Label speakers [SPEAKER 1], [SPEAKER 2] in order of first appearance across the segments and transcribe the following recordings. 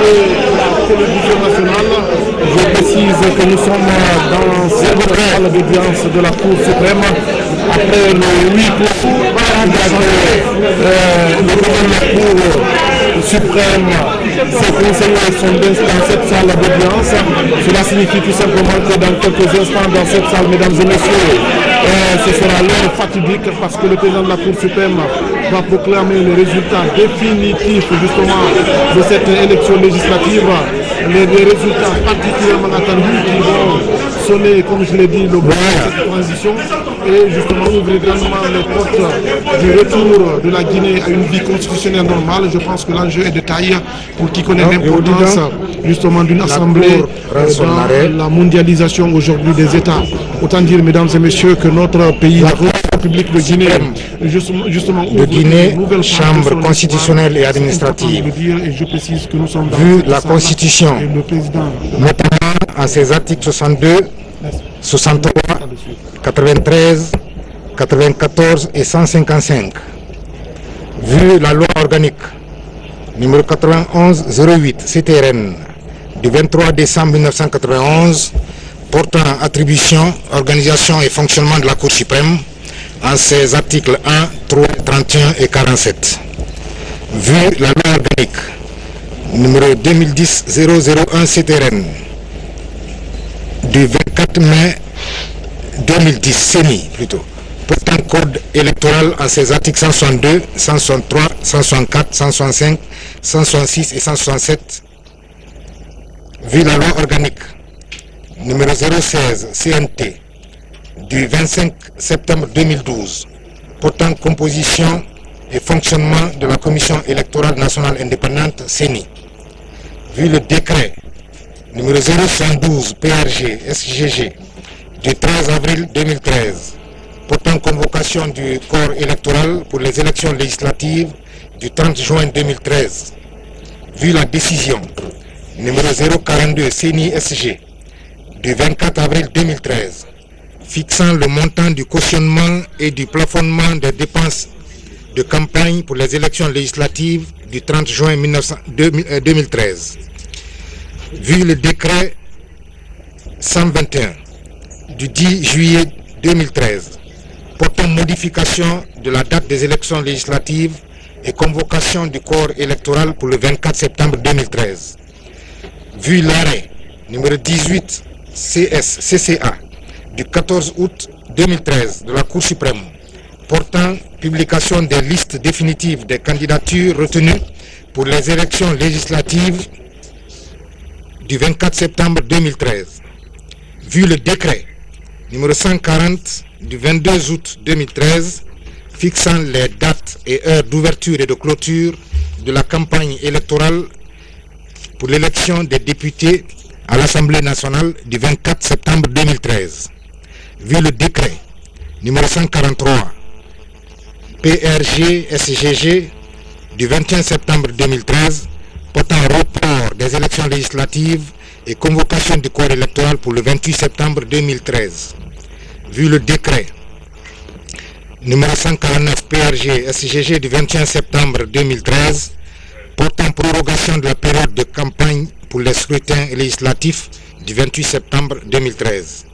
[SPEAKER 1] la télévision nationale. Je précise que nous sommes dans cette salle d'audience de la Cour suprême après le 8 cours. Le président de la Cour suprême, ses conseillers sont dans cette salle d'audience. Cela signifie tout simplement que dans quelques instants, dans cette salle, mesdames et messieurs, ce sera l'heure fatidique parce que le président de la Cour suprême va proclamer les résultats définitifs justement de cette élection législative, les résultats particulièrement attendus qui vont sonner, comme je l'ai dit, le bout de cette transition et justement ouvrir grandement les portes du retour de la Guinée à une vie constitutionnelle normale. Je pense que l'enjeu est de taille pour qui connaît l'importance justement d'une assemblée dans la mondialisation aujourd'hui des États. Autant dire, mesdames et messieurs, que notre pays, la République de Guinée, justement
[SPEAKER 2] de Guinée, chambre constitutionnelle et administrative, vu la Constitution, notamment en ses articles 62, 63, 93, 94 et 155, vu la loi organique numéro 91-08 CTRN du 23 décembre 1991 portant attribution, organisation et fonctionnement de la Cour suprême en ses articles 1, 3, 31 et 47. Vu la loi organique numéro 2010-001 CTRN du 24 mai 2010, CENI plutôt, portant code électoral en ses articles 162, 163, 164, 165, 166 et 167, vu la loi organique numéro 016 CNT du 25 septembre 2012, portant composition et fonctionnement de la Commission électorale nationale indépendante CENI, vu le décret numéro 0112 PRG SGG du 13 avril 2013, portant convocation du corps électoral pour les élections législatives du 30 juin 2013, vu la décision numéro 042 CENI SG du 24 avril 2013, fixant le montant du cautionnement et du plafonnement des dépenses de campagne pour les élections législatives du 30 juin 2013, vu le décret 121 du 10 juillet 2013, portant modification de la date des élections législatives et convocation du corps électoral pour le 24 septembre 2013, vu l'arrêt numéro 18 CCA du 14 août 2013 de la Cour suprême portant publication des listes définitives des candidatures retenues pour les élections législatives du 24 septembre 2013, vu le décret numéro 140 du 22 août 2013 fixant les dates et heures d'ouverture et de clôture de la campagne électorale pour l'élection des députés à l'Assemblée nationale du 24 septembre 2013, vu le décret numéro 143 PRG SGG du 21 septembre 2013 portant report des élections législatives et convocation du corps électoral pour le 28 septembre 2013, vu le décret numéro 149 PRG SGG du 21 septembre 2013 portant prorogation de la période de campagne pour les scrutins législatifs du 28 septembre 2013,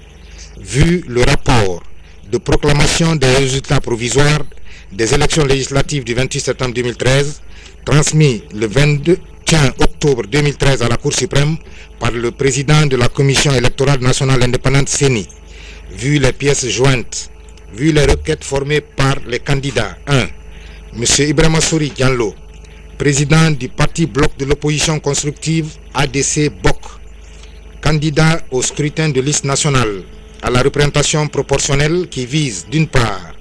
[SPEAKER 2] vu le rapport de proclamation des résultats provisoires des élections législatives du 28 septembre 2013 transmis le 22 octobre 2013 à la Cour suprême par le président de la Commission électorale nationale indépendante CENI, vu les pièces jointes, vu les requêtes formées par les candidats. 1. M. Ibrahima Souri Diallo, président du parti bloc de l'opposition constructive ADC BOC, candidat au scrutin de liste nationale à la représentation proportionnelle qui vise d'une part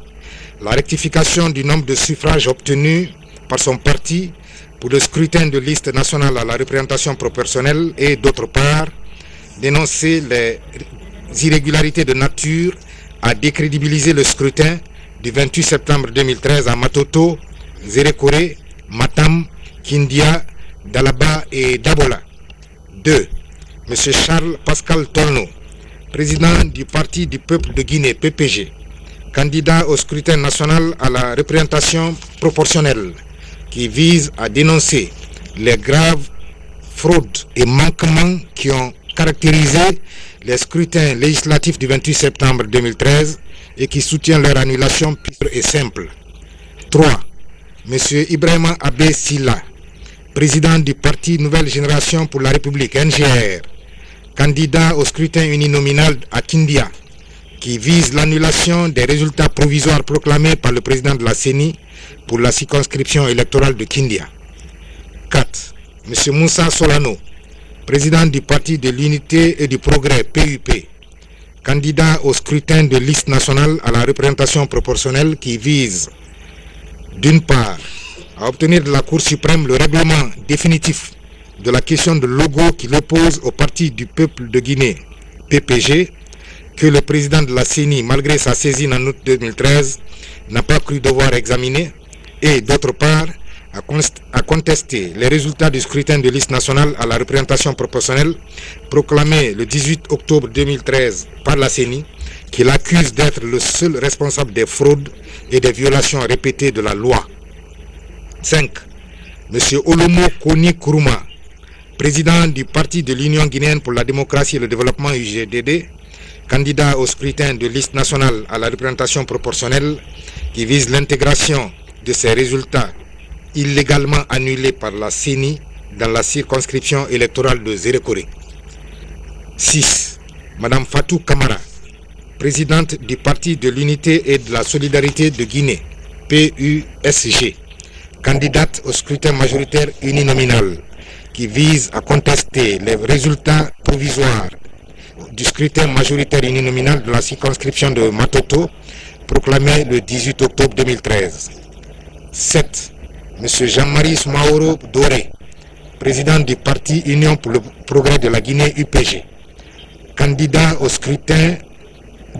[SPEAKER 2] la rectification du nombre de suffrages obtenus par son parti pour le scrutin de liste nationale à la représentation proportionnelle et d'autre part dénoncer les irrégularités de nature à décrédibiliser le scrutin du 28 septembre 2013 à Matoto, Zérékoré, Matam, Kindia, Dalaba et Dabola. 2. M. Charles Pascal Tolno, président du Parti du Peuple de Guinée, PPG, candidat au scrutin national à la représentation proportionnelle, qui vise à dénoncer les graves fraudes et manquements qui ont caractérisé les scrutins législatifs du 28 septembre 2013 et qui soutient leur annulation pure et simple. 3. M. Ibrahima Abbé Silla, président du parti Nouvelle Génération pour la République, NGR, candidat au scrutin uninominal à Kindia, qui vise l'annulation des résultats provisoires proclamés par le président de la CENI pour la circonscription électorale de Kindia. 4. M. Moussa Solano, président du Parti de l'Unité et du Progrès, PUP, candidat au scrutin de liste nationale à la représentation proportionnelle qui vise, d'une part, à obtenir de la Cour suprême le règlement définitif de la question de logo qui l'oppose au Parti du Peuple de Guinée, PPG, que le président de la CENI, malgré sa saisine en août 2013, n'a pas cru devoir examiner, et d'autre part, à contester les résultats du scrutin de liste nationale à la représentation proportionnelle proclamé le 18 octobre 2013 par la CENI, qui l'accuse d'être le seul responsable des fraudes et des violations répétées de la loi. 5. M. Olomo Koni Kourouma, président du Parti de l'Union guinéenne pour la démocratie et le développement UGDD, candidat au scrutin de liste nationale à la représentation proportionnelle qui vise l'intégration de ces résultats illégalement annulés par la CENI dans la circonscription électorale de Zérékoré. 6. Mme Fatou Kamara, présidente du Parti de l'Unité et de la Solidarité de Guinée, PUSG, candidate au scrutin majoritaire uninominal qui vise à contester les résultats provisoires du scrutin majoritaire uninominal de la circonscription de Matoto proclamé le 18 octobre 2013. 7. M. Jean-Marie Soumaoro Doré, président du Parti Union pour le Progrès de la Guinée UPG, candidat au scrutin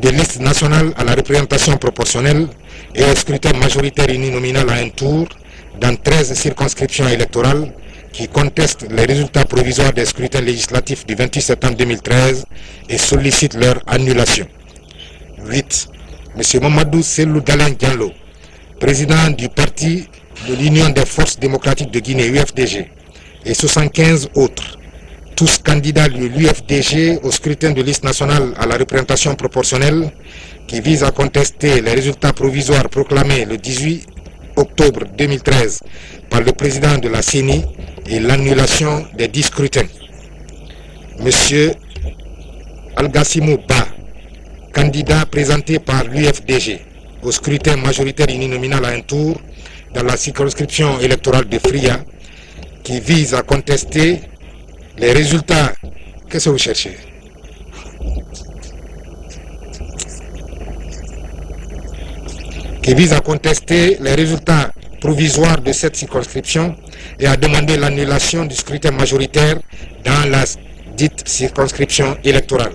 [SPEAKER 2] de liste nationale à la représentation proportionnelle et au scrutin majoritaire uninominal à un tour dans 13 circonscriptions électorales qui contestent les résultats provisoires des scrutins législatifs du 28 septembre 2013 et sollicitent leur annulation. 8. M. Mamadou Selou Dalen Diallo, président du Parti de l'Union des Forces démocratiques de Guinée, UFDG, et 75 autres, tous candidats de l'UFDG au scrutin de liste nationale à la représentation proportionnelle qui vise à contester les résultats provisoires proclamés le 18 octobre 2013 par le président de la CENI et l'annulation des 10 scrutins. M. Algassimou Ba, candidat présenté par l'UFDG au scrutin majoritaire uninominal à un tour dans la circonscription électorale de Fria, qui vise à contester les résultats. Qu'est-ce que vous cherchez? Qui vise à contester les résultats provisoires de cette circonscription et à demander l'annulation du scrutin majoritaire dans la dite circonscription électorale.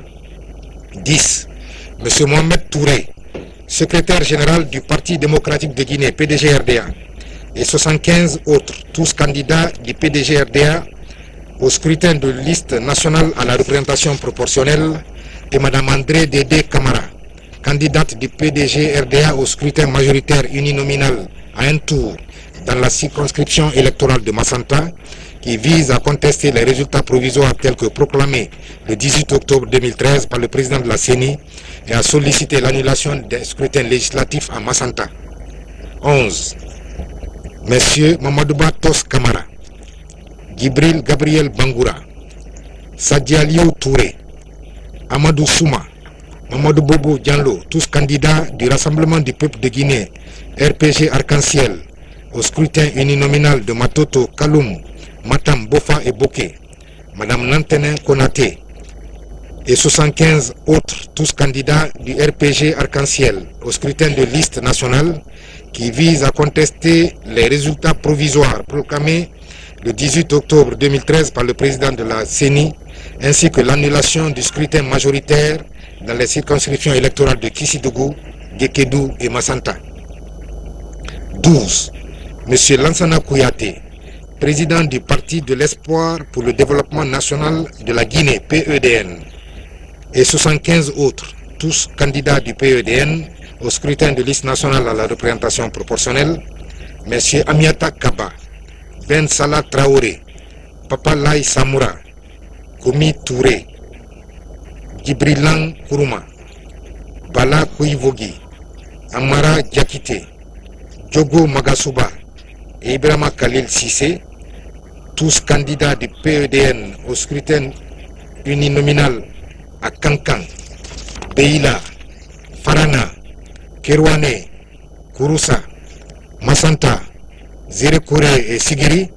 [SPEAKER 2] 10. M. Mohamed Touré, secrétaire général du Parti démocratique de Guinée, PDG-RDA, et 75 autres, tous candidats du PDG-RDA au scrutin de liste nationale à la représentation proportionnelle, et Mme André Dédé Camara, candidate du PDG-RDA au scrutin majoritaire uninominal à un tour dans la circonscription électorale de Massanta, qui vise à contester les résultats provisoires tels que proclamés le 18 octobre 2013 par le président de la CENI et à solliciter l'annulation des scrutins législatifs à Massanta. 11. M. Mamadouba Tos Kamara, Gibril Gabriel Bangoura, Sadia Liou Touré, Amadou Souma, Mamadou Bobo Diallo, tous candidats du Rassemblement du Peuple de Guinée, RPG Arc-en-Ciel, au scrutin uninominal de Matoto, Kaloum, Matam, Bofa et Boké, Mme Nantenin Konaté, et 75 autres, tous candidats du RPG Arc-en-Ciel, au scrutin de liste nationale qui vise à contester les résultats provisoires proclamés le 18 octobre 2013 par le président de la CENI, ainsi que l'annulation du scrutin majoritaire dans les circonscriptions électorales de Kissidougou, Gekedou et Massanta. 12. M. Lansana Kouyaté, président du Parti de l'Espoir pour le développement national de la Guinée, PEDN, et 75 autres, tous candidats du PEDN au scrutin de liste nationale à la représentation proportionnelle, M. Amiata Kaba, Ben Salah Traoré, Papa Lai Samoura, Komi Touré, Djibrilan Kourouma, Bala Kouivogi, Amara Diakité, Diogo Magasuba et Ibrahima Khalil Sissé, tous candidats du PEDN au scrutin uninominal à Kankan, Beila, Farana, Kerouane, Kouroussa, Massanta, Zérekouré et Sigiri,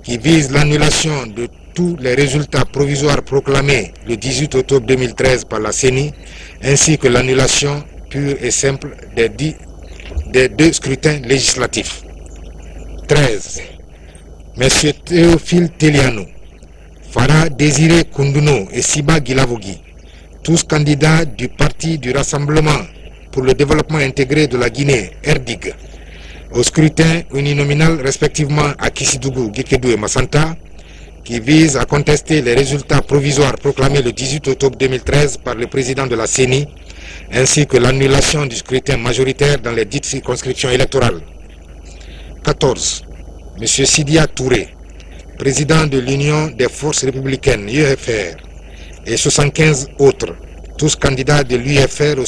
[SPEAKER 2] qui visent l'annulation de tous les résultats provisoires proclamés le 18 octobre 2013 par la CENI, ainsi que l'annulation pure et simple des deux scrutins législatifs. 13. M. Théophile Teliano, Farah Désiré Koundouno et Siba Guilavogui, tous candidats du Parti du Rassemblement pour le développement intégré de la Guinée, RDIG, au scrutin uninominal respectivement à Kissidougou, Guékédou et Massanta, qui vise à contester les résultats provisoires proclamés le 18 octobre 2013 par le président de la CENI, ainsi que l'annulation du scrutin majoritaire dans les dites circonscriptions électorales. 14. M. Sidia Touré, président de l'Union des forces républicaines, UFR, et 75 autres, tous candidats de l'UFR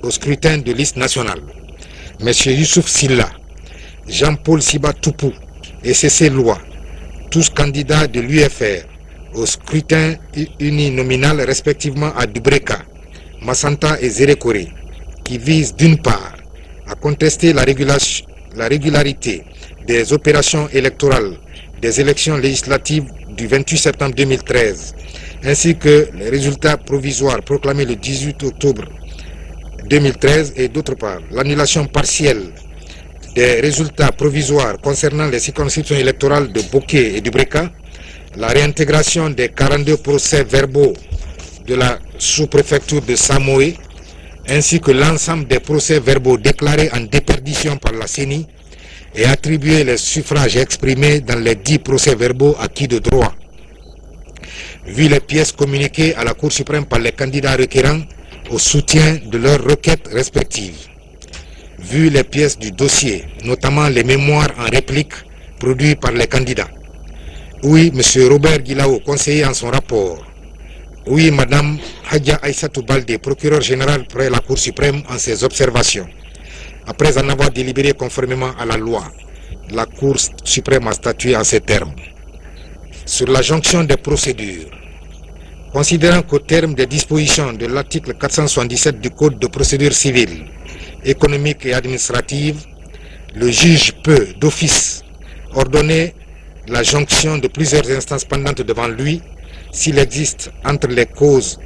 [SPEAKER 2] au scrutin de liste nationale. M. Youssouf Silla, Jean-Paul Siba Toupou et Cécé Loua, tous candidats de l'UFR au scrutin uninominal respectivement à Dubreka, Massanta et Zérekouré, qui visent d'une part à contester la régularité des opérations électorales des élections législatives du 28 septembre 2013, ainsi que les résultats provisoires proclamés le 18 octobre 2013 et d'autre part l'annulation partielle des résultats provisoires concernant les circonscriptions électorales de Boké et du Breka, la réintégration des 42 procès-verbaux de la sous-préfecture de Samoé, ainsi que l'ensemble des procès-verbaux déclarés en déperdition par la CENI et attribuer les suffrages exprimés dans les 10 procès-verbaux acquis de droit. Vu les pièces communiquées à la Cour suprême par les candidats requérants au soutien de leurs requêtes respectives. Vu les pièces du dossier, notamment les mémoires en réplique produits par les candidats. Oui, M. Robert Guilao, conseiller en son rapport. Oui, Mme Hadja Aïssatou Baldé, procureur général près la Cour suprême en ses observations. Après en avoir délibéré conformément à la loi, la Cour suprême a statué en ces termes. Sur la jonction des procédures, considérant qu'au terme des dispositions de l'article 477 du Code de procédure civile, économique et administrative, le juge peut, d'office, ordonner la jonction de plusieurs instances pendantes devant lui s'il existe entre les causes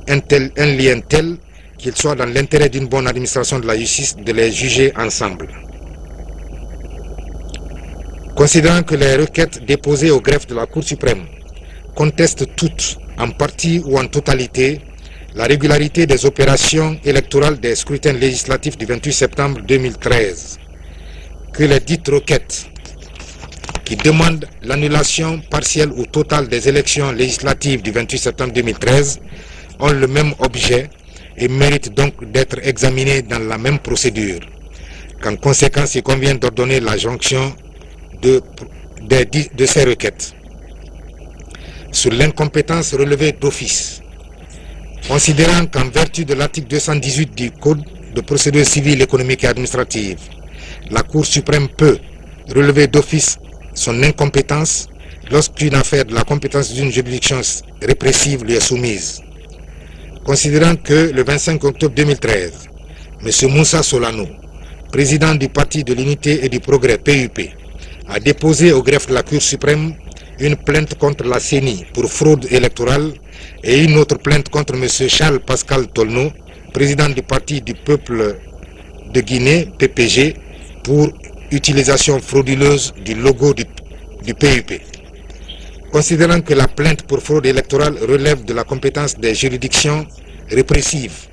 [SPEAKER 2] un lien tel qu'il soit dans l'intérêt d'une bonne administration de la justice de les juger ensemble. Considérant que les requêtes déposées au greffe de la Cour suprême contestent toutes, en partie ou en totalité, la régularité des opérations électorales des scrutins législatifs du 28 septembre 2013, que les dites requêtes qui demandent l'annulation partielle ou totale des élections législatives du 28 septembre 2013 ont le même objet et méritent donc d'être examinées dans la même procédure. Qu'en conséquence, il convient d'ordonner la jonction de ces requêtes. Sur l'incompétence relevée d'office, considérant qu'en vertu de l'article 218 du Code de procédure civile, économique et administrative, la Cour suprême peut relever d'office son incompétence lorsqu'une affaire de la compétence d'une juridiction répressive lui est soumise. Considérant que le 25 octobre 2013, M. Moussa Solano, président du Parti de l'Unité et du Progrès, PUP, a déposé au greffe de la Cour suprême une plainte contre la CENI pour fraude électorale et une autre plainte contre M. Charles Pascal Tolno, président du Parti du Peuple de Guinée, PPG, pour utilisation frauduleuse du logo du PUP. Considérant que la plainte pour fraude électorale relève de la compétence des juridictions répressives,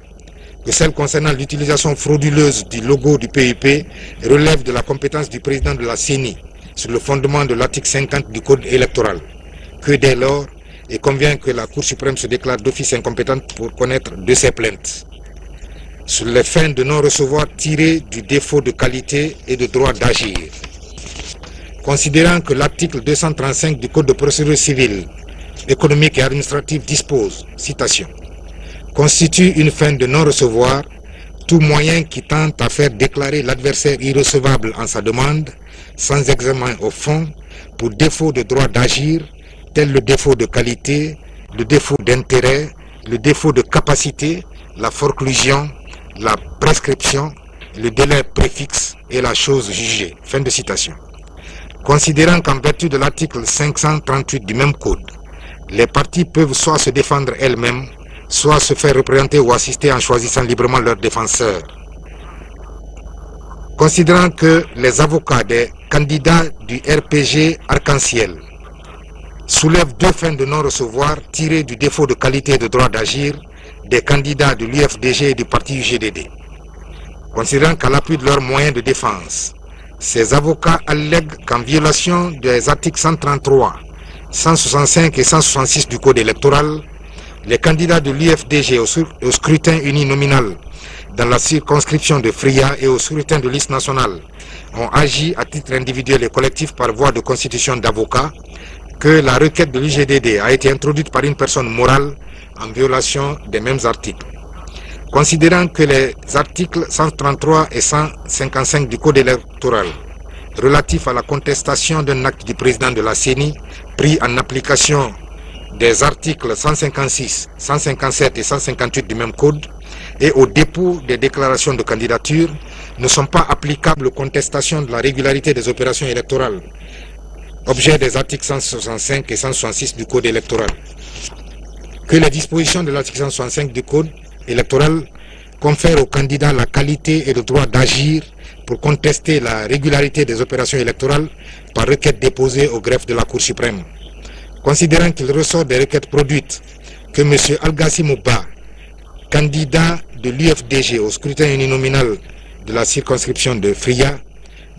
[SPEAKER 2] que celle concernant l'utilisation frauduleuse du logo du PUP relève de la compétence du président de la CENI sur le fondement de l'article 50 du Code électoral, que dès lors, il convient que la Cour suprême se déclare d'office incompétente pour connaître de ces plaintes, sur les fins de non-recevoir tirées du défaut de qualité et de droit d'agir. considérant que l'article 235 du Code de procédure civile, économique et administrative dispose, citation, constitue une fin de non-recevoir tout moyen qui tente à faire déclarer l'adversaire irrecevable en sa demande, sans examen au fond, pour défaut de droit d'agir, tel le défaut de qualité, le défaut d'intérêt, le défaut de capacité, la forclusion, la prescription, le délai préfixe et la chose jugée. Fin de citation. Considérant qu'en vertu de l'article 538 du même code, les parties peuvent soit se défendre elles-mêmes, soit se faire représenter ou assister en choisissant librement leur défenseur. Considérant que les avocats des candidats du RPG Arc-en-Ciel soulèvent deux fins de non-recevoir tirées du défaut de qualité et de droit d'agir des candidats de l'UFDG et du parti UGDD. Considérant qu'à l'appui de leurs moyens de défense, ces avocats allèguent qu'en violation des articles 133, 165 et 166 du Code électoral, les candidats de l'UFDG au scrutin uninominal dans la circonscription de Fria et au scrutin de liste nationale ont agi à titre individuel et collectif par voie de constitution d'avocats, que la requête de l'UGDD a été introduite par une personne morale en violation des mêmes articles. Considérant que les articles 133 et 155 du Code électoral relatifs à la contestation d'un acte du président de la CENI pris en application des articles 156, 157 et 158 du même Code et au dépôt des déclarations de candidature ne sont pas applicables aux contestations de la régularité des opérations électorales, objet des articles 165 et 166 du Code électoral. Que les dispositions de l'article 165 du Code électoral confèrent aux candidats la qualité et le droit d'agir pour contester la régularité des opérations électorales par requête déposée au greffe de la Cour suprême. Considérant qu'il ressort des requêtes produites que M. Algassim Ba, candidat de l'UFDG au scrutin uninominal de la circonscription de Fria,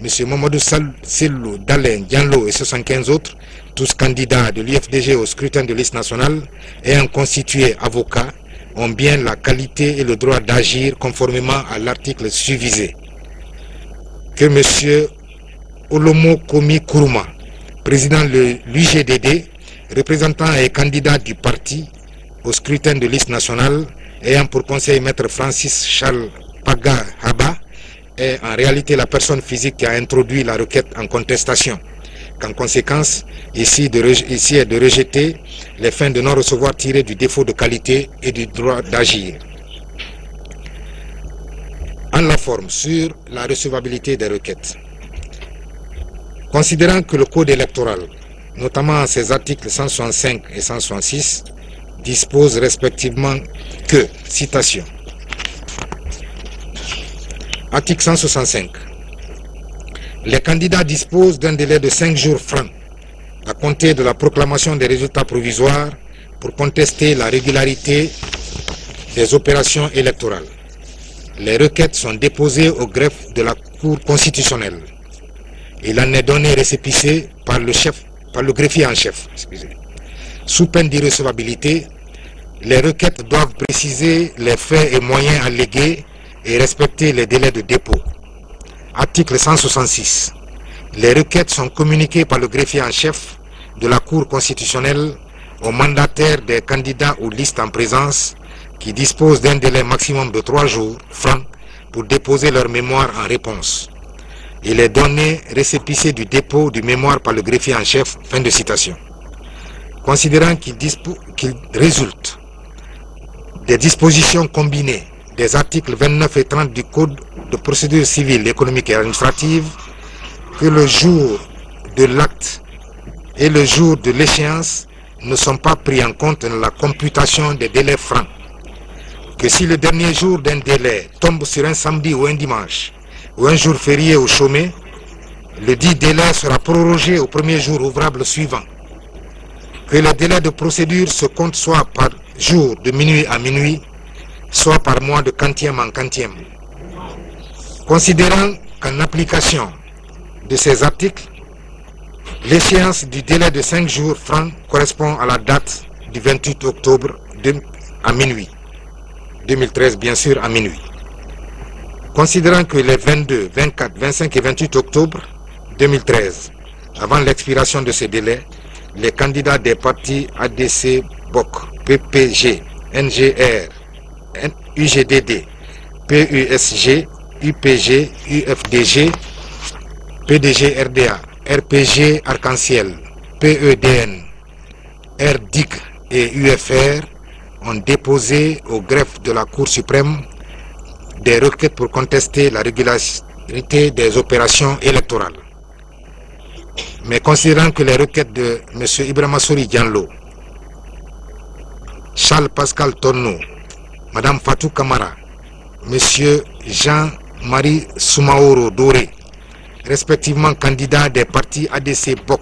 [SPEAKER 2] M. Mamadou Sellou Dalen Diallo et 75 autres, tous candidats de l'UFDG au scrutin de liste nationale, ayant constitué avocats, ont bien la qualité et le droit d'agir conformément à l'article susvisé. Que M. Olomo Komi Kourouma, président de l'UGDD, représentant et candidat du parti au scrutin de liste nationale, ayant pour conseil Maître Francis Charles Paga Haba, est en réalité la personne physique qui a introduit la requête en contestation. Qu'en conséquence, ici est de rejeter les fins de non-recevoir tirées du défaut de qualité et du droit d'agir. En la forme, sur la recevabilité des requêtes. Considérant que le Code électoral, notamment ses articles 165 et 166, dispose respectivement que, citation, article 165, les candidats disposent d'un délai de 5 jours francs à compter de la proclamation des résultats provisoires pour contester la régularité des opérations électorales. Les requêtes sont déposées au greffe de la Cour constitutionnelle. Il en est donné récépissé par le greffier en chef. Sous peine d'irrecevabilité, les requêtes doivent préciser les faits et moyens allégués et respecter les délais de dépôt. Article 166. Les requêtes sont communiquées par le greffier en chef de la Cour constitutionnelle aux mandataires des candidats aux listes en présence qui disposent d'un délai maximum de 3 jours francs pour déposer leur mémoire en réponse. Il est donné récépissé du dépôt du mémoire par le greffier en chef. Fin de citation. Considérant qu'il résulte des dispositions combinées des articles 29 et 30 du Code de procédure civile, économique et administrative, que le jour de l'acte et le jour de l'échéance ne sont pas pris en compte dans la computation des délais francs. Que si le dernier jour d'un délai tombe sur un samedi ou un dimanche, ou un jour férié ou chômé, le dit délai sera prorogé au premier jour ouvrable suivant. Que le délai de procédure se compte soit par jour de minuit à minuit, soit par mois de quantième en quantième. Considérant qu'en application de ces articles, l'échéance du délai de 5 jours francs correspond à la date du 28 octobre à minuit. 2013, bien sûr, à minuit. Considérant que les 22, 24, 25 et 28 octobre 2013 Avant l'expiration de ce délai, les candidats des partis ADC, BOC, PPG, NGR, UGDD, PUSG, UPG, UFDG, PDG RDA, RPG Arc-en-Ciel, PEDN, RDIC et UFR ont déposé au greffe de la Cour suprême des requêtes pour contester la régularité des opérations électorales. Mais considérant que les requêtes de M. Ibrahima Sory Diallo, Charles Pascal Torno, Mme Fatou Kamara, M. Jean-Marie Soumaoro Doré, respectivement candidats des partis ADC, BOC,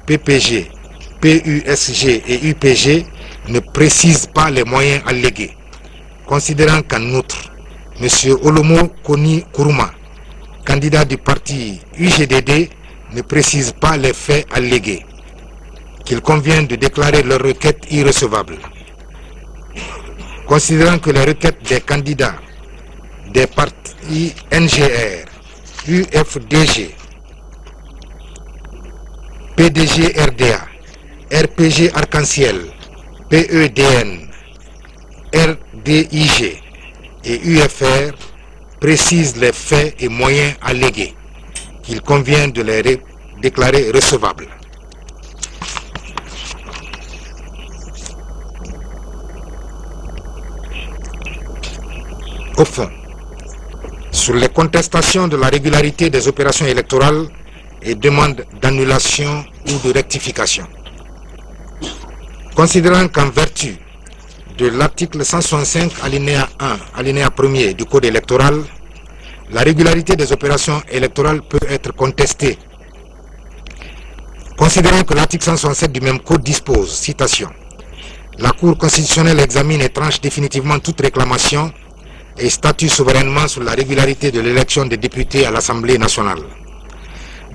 [SPEAKER 2] PPG, PUSG et UPG, ne précisent pas les moyens allégués, considérant qu'en outre, M. Olomo Koni Kourouma, candidat du parti UGDD, ne précise pas les faits allégués, qu'il convient de déclarer leur requête irrecevable. Considérant que les requêtes des candidats des partis NGR, UFDG, PDG RDA, RPG Arc-en-Ciel, PEDN, RDIG et UFR précisent les faits et moyens allégués, qu'il convient de les déclarer recevables. Au fond, sur les contestations de la régularité des opérations électorales et demandes d'annulation ou de rectification, considérant qu'en vertu de l'article 165 alinéa 1, alinéa 1er du Code électoral, la régularité des opérations électorales peut être contestée. Considérant que l'article 167 du même Code dispose, citation, « La Cour constitutionnelle examine et tranche définitivement toute réclamation et statue souverainement sur la régularité de l'élection des députés à l'Assemblée nationale.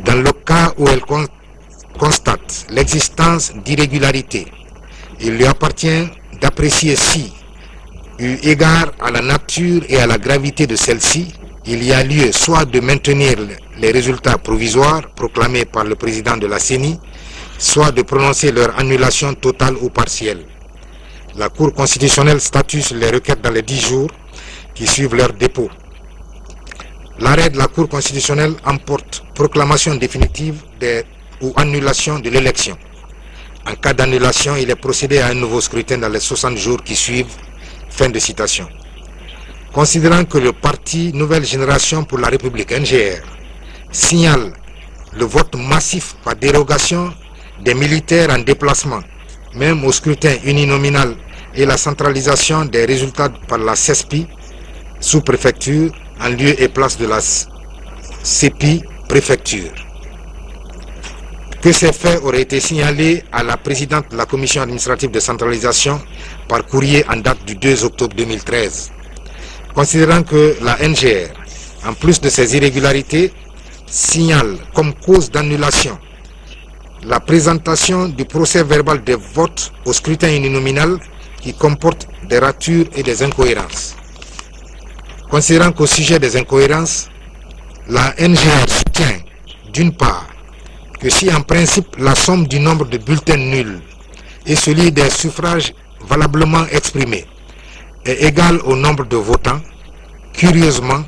[SPEAKER 2] Dans le cas où elle constate l'existence d'irrégularités, il lui appartient d'apprécier si, eu égard à la nature et à la gravité de celle-ci, il y a lieu soit de maintenir les résultats provisoires proclamés par le président de la CENI, soit de prononcer leur annulation totale ou partielle. La Cour constitutionnelle statue sur les requêtes dans les 10 jours qui suivent leur dépôt. L'arrêt de la Cour constitutionnelle emporte proclamation définitive ou annulation de l'élection. En cas d'annulation, il est procédé à un nouveau scrutin dans les 60 jours qui suivent. Fin de citation. Considérant que le parti Nouvelle Génération pour la République, NGR, signale le vote massif par dérogation des militaires en déplacement, même au scrutin uninominal, et la centralisation des résultats par la CESPI, sous-préfecture, en lieu et place de la CEPI, préfecture. Que ces faits auraient été signalés à la présidente de la commission administrative de centralisation par courrier en date du 2 octobre 2013. Considérant que la NGR, en plus de ces irrégularités, signale comme cause d'annulation la présentation du procès verbal des votes au scrutin uninominal qui comporte des ratures et des incohérences. Considérant qu'au sujet des incohérences, la NGR soutient d'une part que si en principe la somme du nombre de bulletins nuls et celui des suffrages valablement exprimés est égale au nombre de votants, curieusement,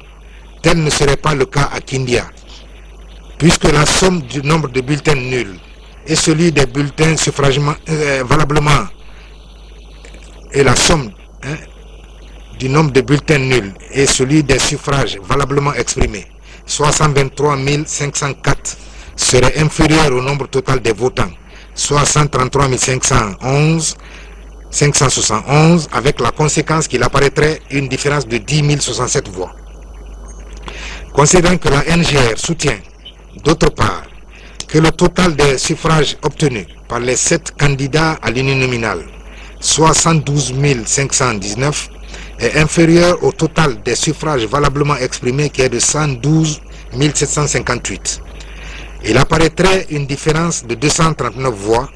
[SPEAKER 2] tel ne serait pas le cas à Kindia, puisque la somme du nombre de bulletins nuls et celui des bulletins valablement et la somme du nombre de bulletins nuls et celui des suffrages valablement exprimés, soit 123 504, serait inférieur au nombre total des votants, soit 133 571, avec la conséquence qu'il apparaîtrait une différence de 10 067 voix. Considérant que la NGR soutient, d'autre part, que le total des suffrages obtenus par les 7 candidats à l'uninominal, soit 112 519, est inférieur au total des suffrages valablement exprimés qui est de 112 758. Il apparaîtrait une différence de 239 voix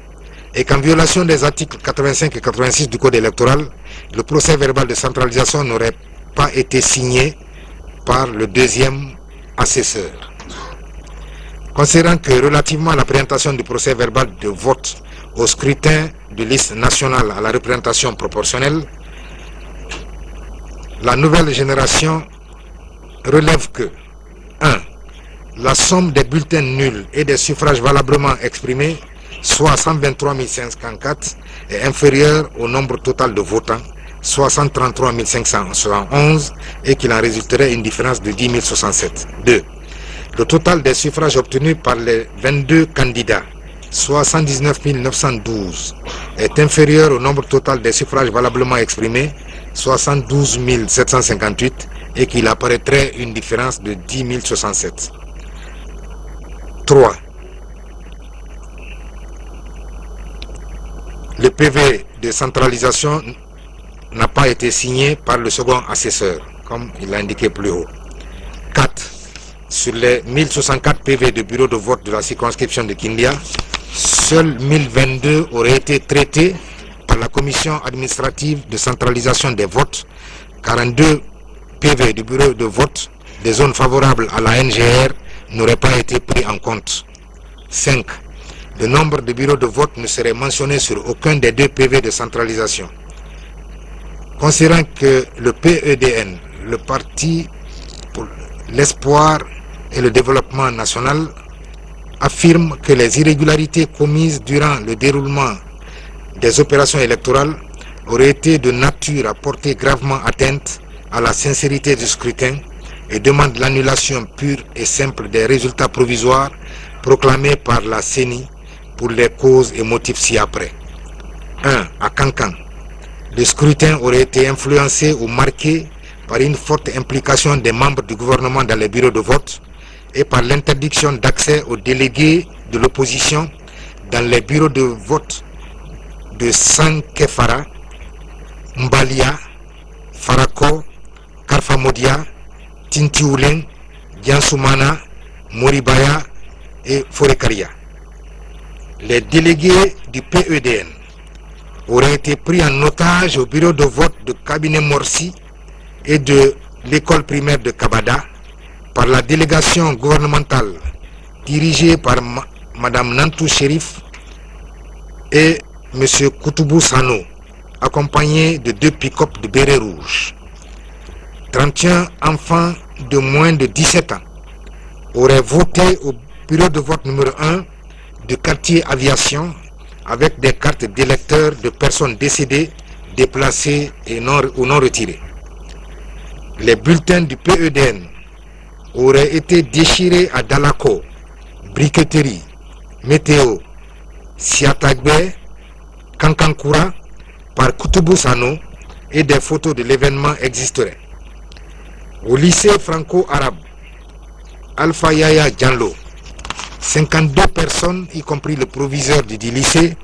[SPEAKER 2] et qu'en violation des articles 85 et 86 du Code électoral, le procès verbal de centralisation n'aurait pas été signé par le deuxième assesseur. Considérant que relativement à la présentation du procès verbal de vote au scrutin de liste nationale à la représentation proportionnelle, la nouvelle génération relève que 1. La somme des bulletins nuls et des suffrages valablement exprimés, soit 123 554, est inférieure au nombre total de votants, soit 133 571, et qu'il en résulterait une différence de 10 067. 2. Le total des suffrages obtenus par les 22 candidats, soit 119 912, est inférieur au nombre total des suffrages valablement exprimés, soit 112 758, et qu'il apparaîtrait une différence de 10 067. 3. Le PV de centralisation n'a pas été signé par le second assesseur, comme il l'a indiqué plus haut. 4. Sur les 1064 PV de bureau de vote de la circonscription de Kindia, seuls 1022 auraient été traités par la commission administrative de centralisation des votes, 42 PV du bureau de vote des zones favorables à la NGR n'auraient pas été pris en compte. 5. Le nombre de bureaux de vote ne serait mentionné sur aucun des 2 PV de centralisation. Considérant que le PEDN, le Parti pour l'Espoir et le Développement National, affirme que les irrégularités commises durant le déroulement des opérations électorales auraient été de nature à porter gravement atteinte à la sincérité du scrutin et demande l'annulation pure et simple des résultats provisoires proclamés par la CENI pour les causes et motifs ci-après. 1. À Kankan, le scrutin aurait été influencé ou marqué par une forte implication des membres du gouvernement dans les bureaux de vote et par l'interdiction d'accès aux délégués de l'opposition dans les bureaux de vote de Sankefara, Mbalia, Farako, Karfamodia, Tintioulen, Diansoumana, Moribaya et Forekaria. Les délégués du PEDN auraient été pris en otage au bureau de vote de cabinet Morsi et de l'école primaire de Kabada par la délégation gouvernementale dirigée par Mme Nantou Chérif et M. Koutoubou Sano, accompagné de 2 pick-up de béret rouge. 31 enfants de moins de 17 ans auraient voté au bureau de vote numéro 1 du quartier Aviation avec des cartes d'électeurs de personnes décédées, déplacées ou non retirées. Les bulletins du PEDN auraient été déchirés à Dalako, Briqueterie, Météo, Siatagbe, Kankankura par Koutoubou Sano et des photos de l'événement existeraient. Au lycée franco-arabe Alpha Yaya Djanlo, 52 personnes, y compris le proviseur du lycée,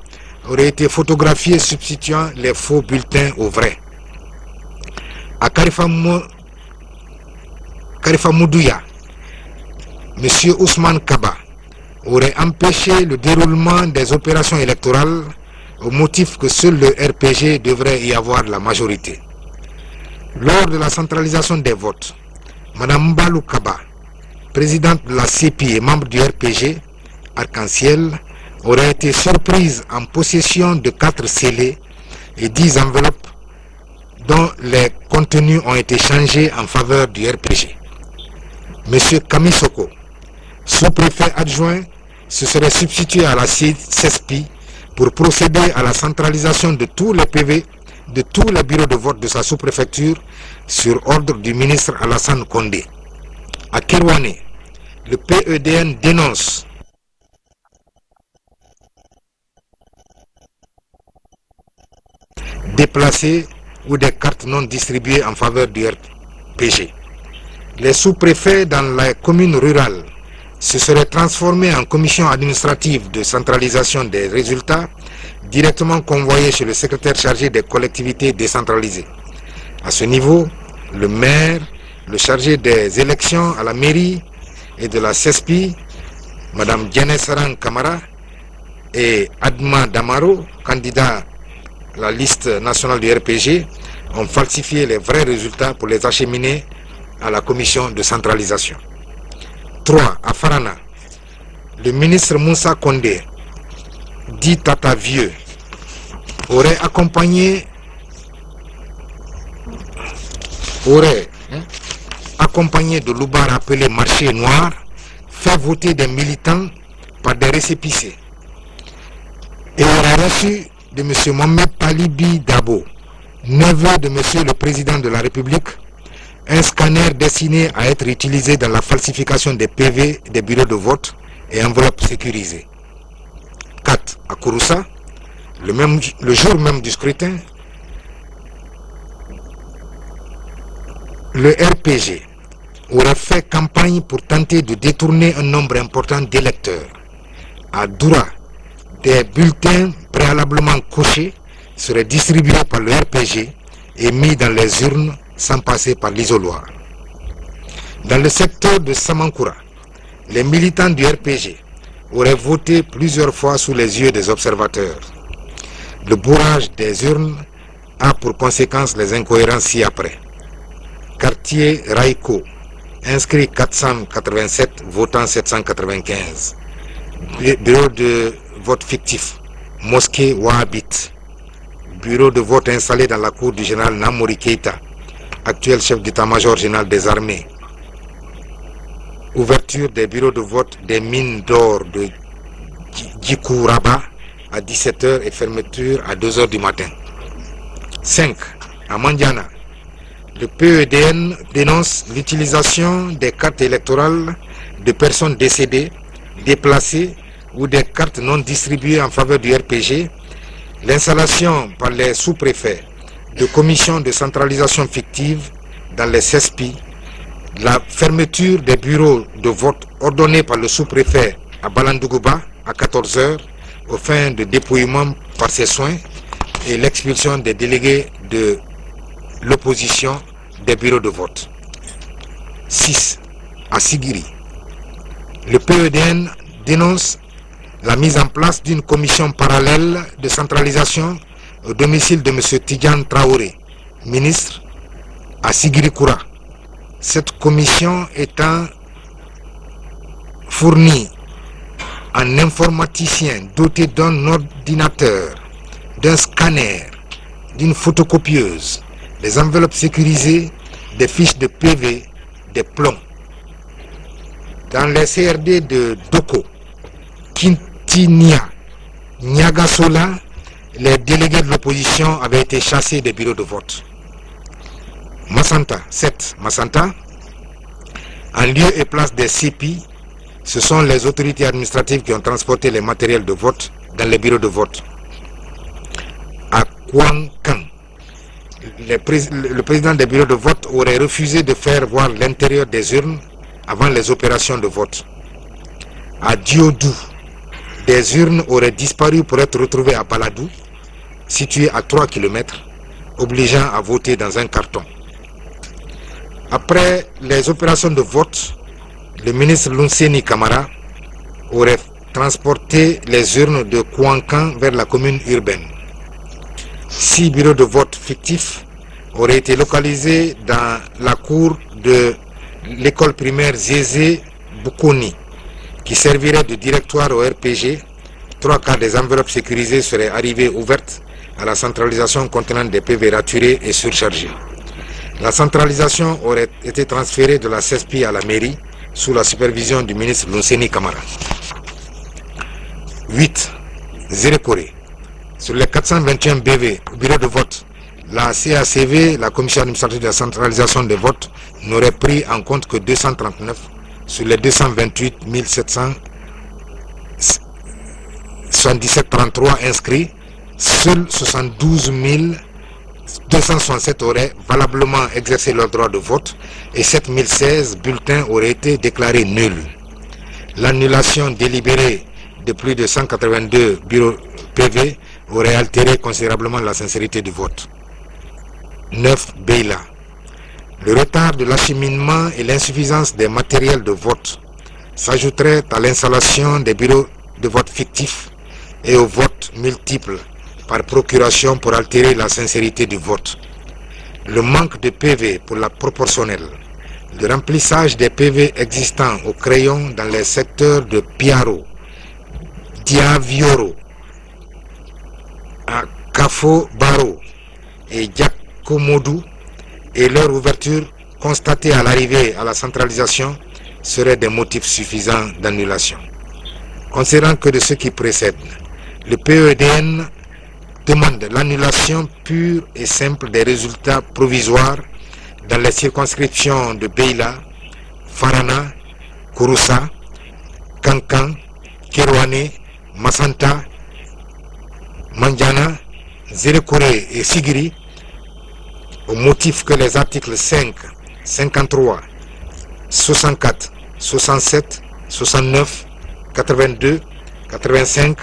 [SPEAKER 2] auraient été photographiées substituant les faux bulletins aux vrais. À Karifamoudouya, M. Ousmane Kaba aurait empêché le déroulement des opérations électorales au motif que seul le RPG devrait y avoir la majorité. Lors de la centralisation des votes, Mme Mbalou Kaba, présidente de la CEPI et membre du RPG, Arc-en-Ciel, aurait été surprise en possession de 4 scellés et 10 enveloppes dont les contenus ont été changés en faveur du RPG. M. Kamisoko, sous-préfet adjoint, se serait substitué à la CESPI pour procéder à la centralisation de tous les PV de tous les bureaux de vote de sa sous-préfecture sur ordre du ministre Alassane Condé. À Kerouané, le PEDN dénonce déplacés ou des cartes non distribuées en faveur du RPG. Les sous-préfets dans les communes rurales se seraient transformés en commission administrative de centralisation des résultats directement convoyés chez le secrétaire chargé des collectivités décentralisées. À ce niveau, le maire, le chargé des élections à la mairie et de la CESPI, Mme Diané Sarang Kamara et Adma Damaro, candidat à la liste nationale du RPG, ont falsifié les vrais résultats pour les acheminer à la commission de centralisation. 3. À Farana, le ministre Moussa Condé, dit Tata Vieux, aurait accompagné de l'Oubar appelé marché noir, fait voter des militants par des récépissés et aurait reçu de M. Mohamed Talibi Dabo, neveu de M. le Président de la République, un scanner destiné à être utilisé dans la falsification des PV des bureaux de vote et enveloppes sécurisées. 4. À Kouroussa, le jour même du scrutin, le RPG aurait fait campagne pour tenter de détourner un nombre important d'électeurs. À Doura, des bulletins préalablement cochés seraient distribués par le RPG et mis dans les urnes sans passer par l'isoloir. Dans le secteur de Samankoura, les militants du RPG auraient voté plusieurs fois sous les yeux des observateurs. Le bourrage des urnes a pour conséquence les incohérences ci-après. Quartier Raïko, inscrit 487, votant 795. Bureau de vote fictif, mosquée Wahhabite. Bureau de vote installé dans la cour du général Namouri Keïta, actuel chef d'état-major général des armées. Ouverture des bureaux de vote des mines d'or de Djikouraba à 17 h et fermeture à 2 h du matin. 5. À Mandiana, le PEDN dénonce l'utilisation des cartes électorales de personnes décédées, déplacées ou des cartes non distribuées en faveur du RPG, l'installation par les sous-préfets de commissions de centralisation fictive dans les CESPI, la fermeture des bureaux de vote ordonnés par le sous-préfet à Balandougouba à 14 h aux fins de dépouillement par ses soins et l'expulsion des délégués de l'opposition des bureaux de vote. 6. À Sigiri, le PEDN dénonce la mise en place d'une commission parallèle de centralisation au domicile de M. Tidjane Traoré, ministre, à Sigiri-Koura. Cette commission étant fournie en informaticien doté d'un ordinateur, d'un scanner, d'une photocopieuse, des enveloppes sécurisées, des fiches de PV, des plombs. Dans les CRD de Doko, Kintinia, Niagasola, les délégués de l'opposition avaient été chassés des bureaux de vote. Massanta, 7. Massanta, en lieu et place des CEPI, ce sont les autorités administratives qui ont transporté les matériels de vote dans les bureaux de vote. À Kouankan, le président des bureaux de vote aurait refusé de faire voir l'intérieur des urnes avant les opérations de vote. À Diodou, des urnes auraient disparu pour être retrouvées à Baladou, situé à 3 km, obligeant à voter dans un carton. Après les opérations de vote, le ministre Lunseni Kamara aurait transporté les urnes de Kouankan vers la commune urbaine. 6 bureaux de vote fictifs auraient été localisés dans la cour de l'école primaire Zézé Boukoni, qui servirait de directoire au RPG. 3 quarts des enveloppes sécurisées seraient arrivées ouvertes à la centralisation contenant des PV raturés et surchargés. La centralisation aurait été transférée de la CESPI à la mairie sous la supervision du ministre Lunseni Kamara. 8. Zérekoré. Sur les 421 BV, bureaux de vote, la CACV, la Commission administrative de la centralisation des votes, n'aurait pris en compte que 239 sur les 228 777,33 inscrits. Seuls 72 267 auraient valablement exercé leur droit de vote et 7016 bulletins auraient été déclarés nuls. L'annulation délibérée de plus de 182 bureaux PV aurait altéré considérablement la sincérité du vote. 9. Beila. Le retard de l'acheminement et l'insuffisance des matériels de vote s'ajouteraient à l'installation des bureaux de vote fictifs et aux votes multiples par procuration pour altérer la sincérité du vote. Le manque de PV pour la proportionnelle, le remplissage des PV existants au crayon dans les secteurs de Piaro, Diavioro, Cafo Baro et Giacomodu et leur ouverture constatée à l'arrivée à la centralisation seraient des motifs suffisants d'annulation. Considérant que de ce qui précède, le PEDN demande l'annulation pure et simple des résultats provisoires dans les circonscriptions de Beila, Farana, Kouroussa, Kankan, Kerouane, Massanta, Mandjana, Zérekoré et Sigiri, au motif que les articles 5, 53, 64, 67, 69, 82, 85,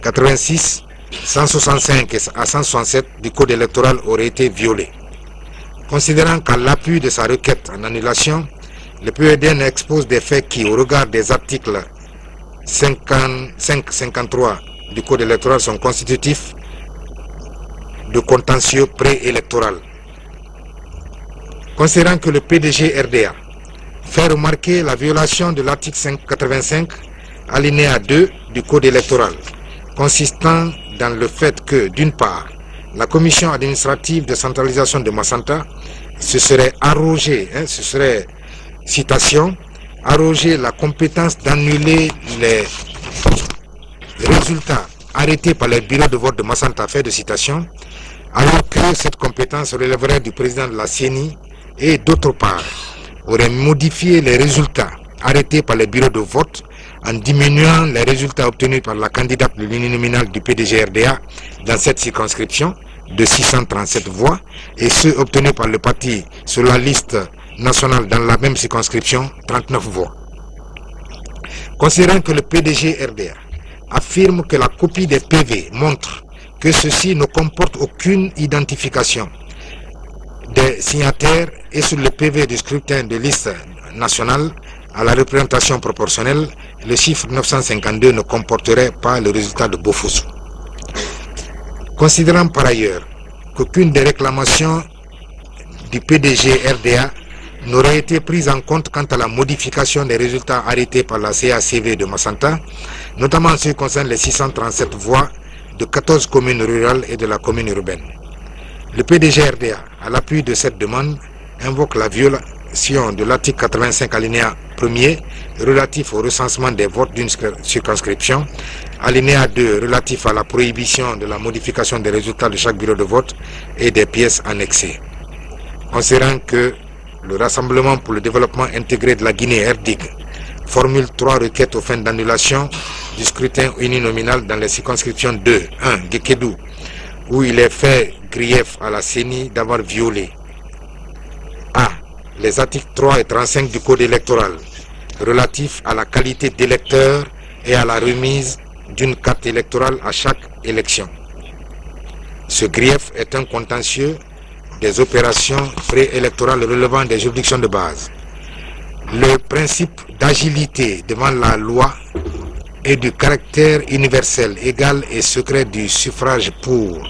[SPEAKER 2] 86, 165 à 167 du Code électoral auraient été violés. Considérant qu'à l'appui de sa requête en annulation, le PEDN expose des faits qui, au regard des articles 55-53 du Code électoral, sont constitutifs de contentieux préélectoral. Considérant que le PDG RDA fait remarquer la violation de l'article 85, alinéa 2 du Code électoral, consistant dans le fait que, d'une part, la commission administrative de centralisation de Massanta se serait arrogée, citation, arroger la compétence d'annuler les résultats arrêtés par les bureaux de vote de Massanta, fait de citation, alors que cette compétence relèverait du président de la CENI et, d'autre part, aurait modifié les résultats arrêtés par les bureaux de vote en diminuant les résultats obtenus par la candidate de l'uninominal du PDG-RDA dans cette circonscription de 637 voix et ceux obtenus par le parti sur la liste nationale dans la même circonscription, 39 voix. Considérant que le PDG-RDA affirme que la copie des PV montre que ceux-ci ne comportent aucune identification des signataires et sur le PV du scrutin de liste nationale à la représentation proportionnelle, le chiffre 952 ne comporterait pas le résultat de Bofossou. Considérant par ailleurs qu'aucune des réclamations du PDG-RDA n'aurait été prise en compte quant à la modification des résultats arrêtés par la CACV de Massanta, notamment en ce qui concerne les 637 voix de 14 communes rurales et de la commune urbaine. Le PDG-RDA, à l'appui de cette demande, invoque la violation de l'article 85 alinéa 1er relatif au recensement des votes d'une circonscription, alinéa 2 relatif à la prohibition de la modification des résultats de chaque bureau de vote et des pièces annexées. Considérant que le Rassemblement pour le développement intégré de la Guinée, RDIG, formule 3 requêtes aux fins d'annulation du scrutin uninominal dans les circonscriptions 2, 1, Gekedou, où il est fait grief à la CENI d'avoir violé a. les articles 3 et 35 du Code électoral relatifs à la qualité d'électeur et à la remise d'une carte électorale à chaque élection. Ce grief est un contentieux des opérations préélectorales relevant des juridictions de base. Le principe d'agilité devant la loi et du caractère universel, égal et secret du suffrage pour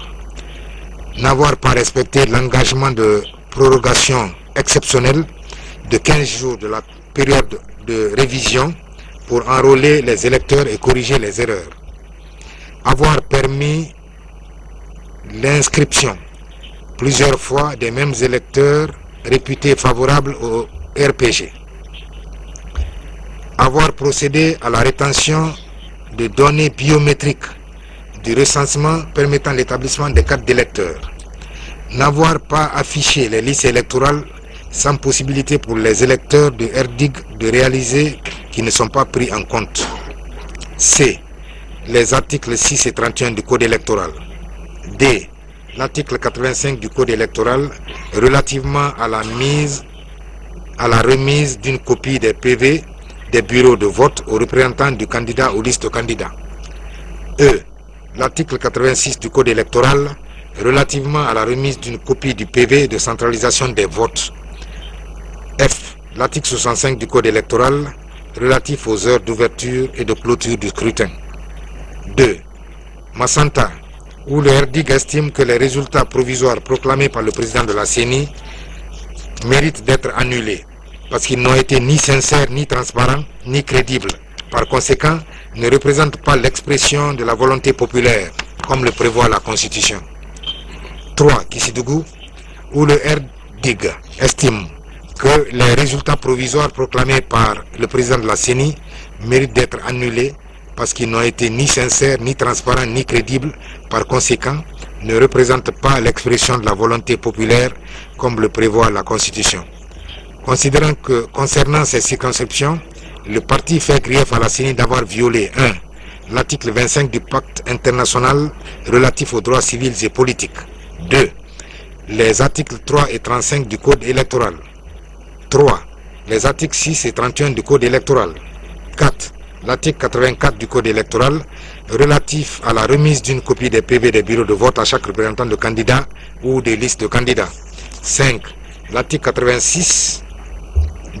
[SPEAKER 2] n'avoir pas respecté l'engagement de prorogation exceptionnelle de 15 jours de la période de révision pour enrôler les électeurs et corriger les erreurs. Avoir permis l'inscription plusieurs fois des mêmes électeurs réputés favorables au RPG. Avoir procédé à la rétention de données biométriques du recensement permettant l'établissement des cartes d'électeurs. N'avoir pas affiché les listes électorales sans possibilité pour les électeurs de RDIG de réaliser qui ne sont pas pris en compte. C. Les articles 6 et 31 du Code électoral. D. L'article 85 du Code électoral relativement à la remise d'une copie des PV des bureaux de vote aux représentants du candidat ou liste candidat. E. L'article 86 du Code électoral relativement à la remise d'une copie du PV de centralisation des votes. F. L'article 65 du Code électoral relatif aux heures d'ouverture et de clôture du scrutin. 2. Massanta, où le RDIG estime que les résultats provisoires proclamés par le président de la CENI méritent d'être annulés. parce qu'ils n'ont été ni sincères, ni transparents, ni crédibles. Par conséquent, ne représentent pas l'expression de la volonté populaire, comme le prévoit la Constitution. 3. Kissidougou, où le RDIG estime que les résultats provisoires proclamés par le président de la CENI méritent d'être annulés parce qu'ils n'ont été ni sincères, ni transparents, ni crédibles. Par conséquent, ne représentent pas l'expression de la volonté populaire comme le prévoit la Constitution. Considérant que, concernant ces circonscriptions, le parti fait grief à la CENI d'avoir violé 1. L'article 25 du pacte international relatif aux droits civils et politiques. 2. Les articles 3 et 35 du Code électoral. 3. Les articles 6 et 31 du Code électoral. 4. L'article 84 du Code électoral relatif à la remise d'une copie des PV des bureaux de vote à chaque représentant de candidat ou des listes de candidats. 5. L'article 86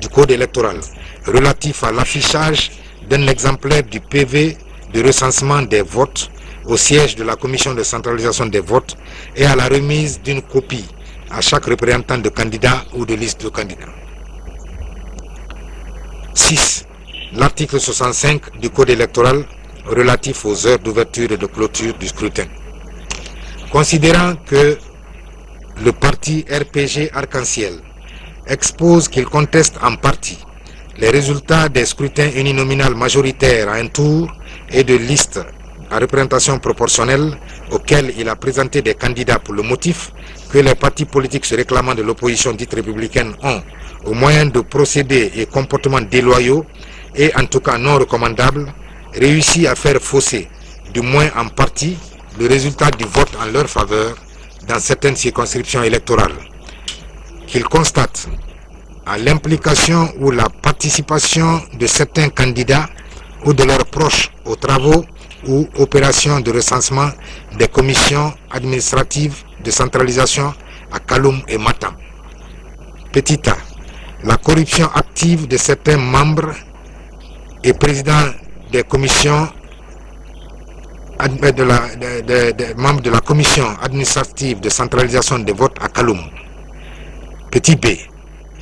[SPEAKER 2] du Code électoral relatif à l'affichage d'un exemplaire du PV de recensement des votes au siège de la commission de centralisation des votes et à la remise d'une copie à chaque représentant de candidat ou de liste de candidats. 6. L'article 65 du Code électoral relatif aux heures d'ouverture et de clôture du scrutin. Considérant que le parti RPG Arc-en-Ciel expose qu'il conteste en partie les résultats des scrutins uninominaux majoritaires à un tour et de listes à représentation proportionnelle auxquels il a présenté des candidats pour le motif que les partis politiques se réclamant de l'opposition dite républicaine ont, au moyen de procédés et comportements déloyaux et en tout cas non recommandables, réussi à faire fausser, du moins en partie, le résultat du vote en leur faveur dans certaines circonscriptions électorales. Qu'il constate à l'implication ou la participation de certains candidats ou de leurs proches aux travaux ou opérations de recensement des commissions administratives de centralisation à Kaloum et Matam. Petit a. La corruption active de certains membres et présidents des commissions membres de la commission administrative de centralisation des votes à Kaloum. Petit b.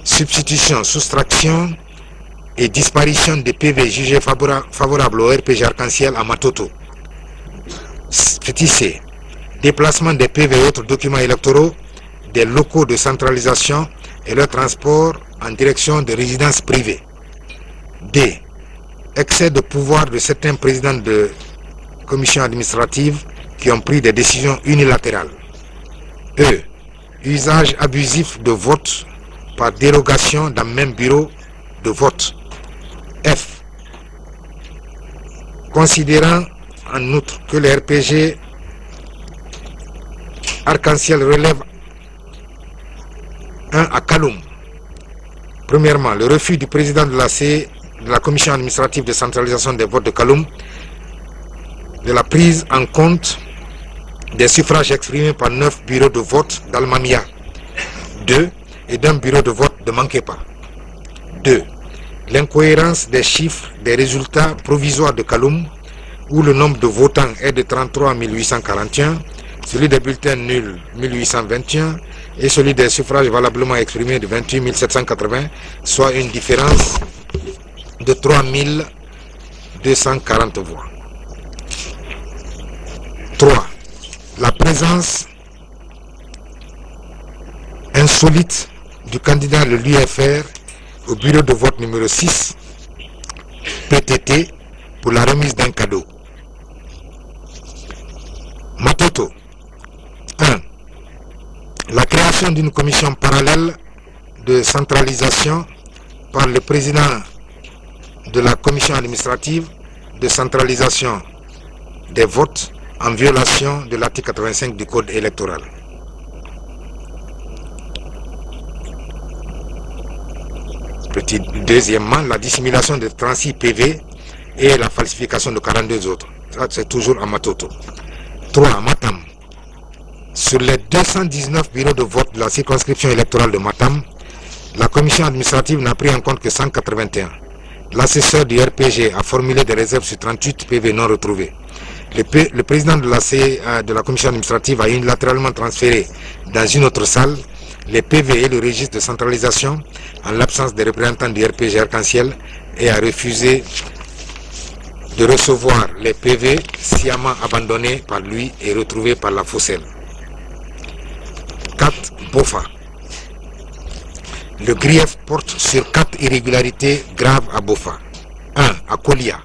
[SPEAKER 2] Substitution, soustraction et disparition des PV jugés favorables au RPG Arc-en-Ciel à Matoto. Petit c. Déplacement des PV et autres documents électoraux des locaux de centralisation et leur transport en direction de résidences privées. D. Excès de pouvoir de certains présidents de commissions administratives qui ont pris des décisions unilatérales. E. Usage abusif de vote par dérogation dans le même bureau de vote. F. Considérant en outre que le RPG Arc-en-Ciel relève 1 à Kaloum. Premièrement, le refus du président de la commission administrative de centralisation des votes de Kaloum de la prise en compte des suffrages exprimés par 9 bureaux de vote d'Almamia. 2. Et d'un bureau de vote de Mankepa. 2. L'incohérence des chiffres des résultats provisoires de Kaloum, où le nombre de votants est de 33 841, celui des bulletins nuls 1821 et celui des suffrages valablement exprimés de 28 780, soit une différence de 3 240 voix. 3. La présence insolite du candidat de l'UFR au bureau de vote numéro 6 PTT pour la remise d'un cadeau. Matoto. 1. La création d'une commission parallèle de centralisation par le président de la commission administrative de centralisation des votes en violation de l'article 85 du Code électoral. Deuxièmement, la dissimulation de 36 PV et la falsification de 42 autres. Ça, c'est toujours à Matoto. 3. À Matam. Sur les 219 bureaux de vote de la circonscription électorale de Matam, la commission administrative n'a pris en compte que 181. L'assesseur du RPG a formulé des réserves sur 38 PV non retrouvés. Le président de la commission administrative a unilatéralement transféré dans une autre salle les PV et le registre de centralisation en l'absence des représentants du RPG Arc-en-Ciel et a refusé de recevoir les PV sciemment abandonnés par lui et retrouvés par la Fosselle. 4. Bofa. Le grief porte sur 4 irrégularités graves à Bofa. 1. À Kolia.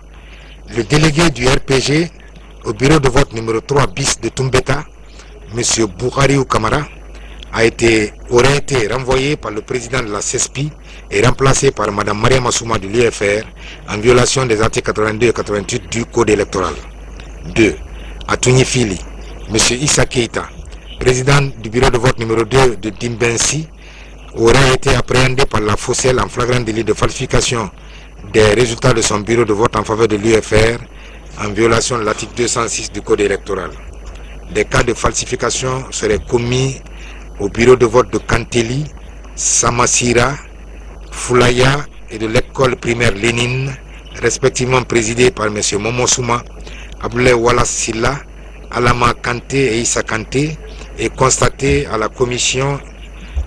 [SPEAKER 2] Le délégué du RPG au bureau de vote numéro 3 bis de Tumbeta, M. Bouhariou Kamara, aurait été renvoyé par le président de la CESPI et remplacé par Mme Maria Massouma de l'UFR en violation des articles 82 et 88 du Code électoral. 2. À Tounifili, M. Issa Keita, président du bureau de vote numéro 2 de Dimbensi, aurait été appréhendé par la Fosselle en flagrant délit de falsification des résultats de son bureau de vote en faveur de l'UFR en violation de l'article 206 du Code électoral. Des cas de falsification seraient commis au bureau de vote de Kanteli, Samasira, Foulaya et de l'école primaire Lénine, respectivement présidés par M. Momosouma, Abdoulaye Wallace Silla, Alama Kanté et Issa Kanté, et constatés à la commission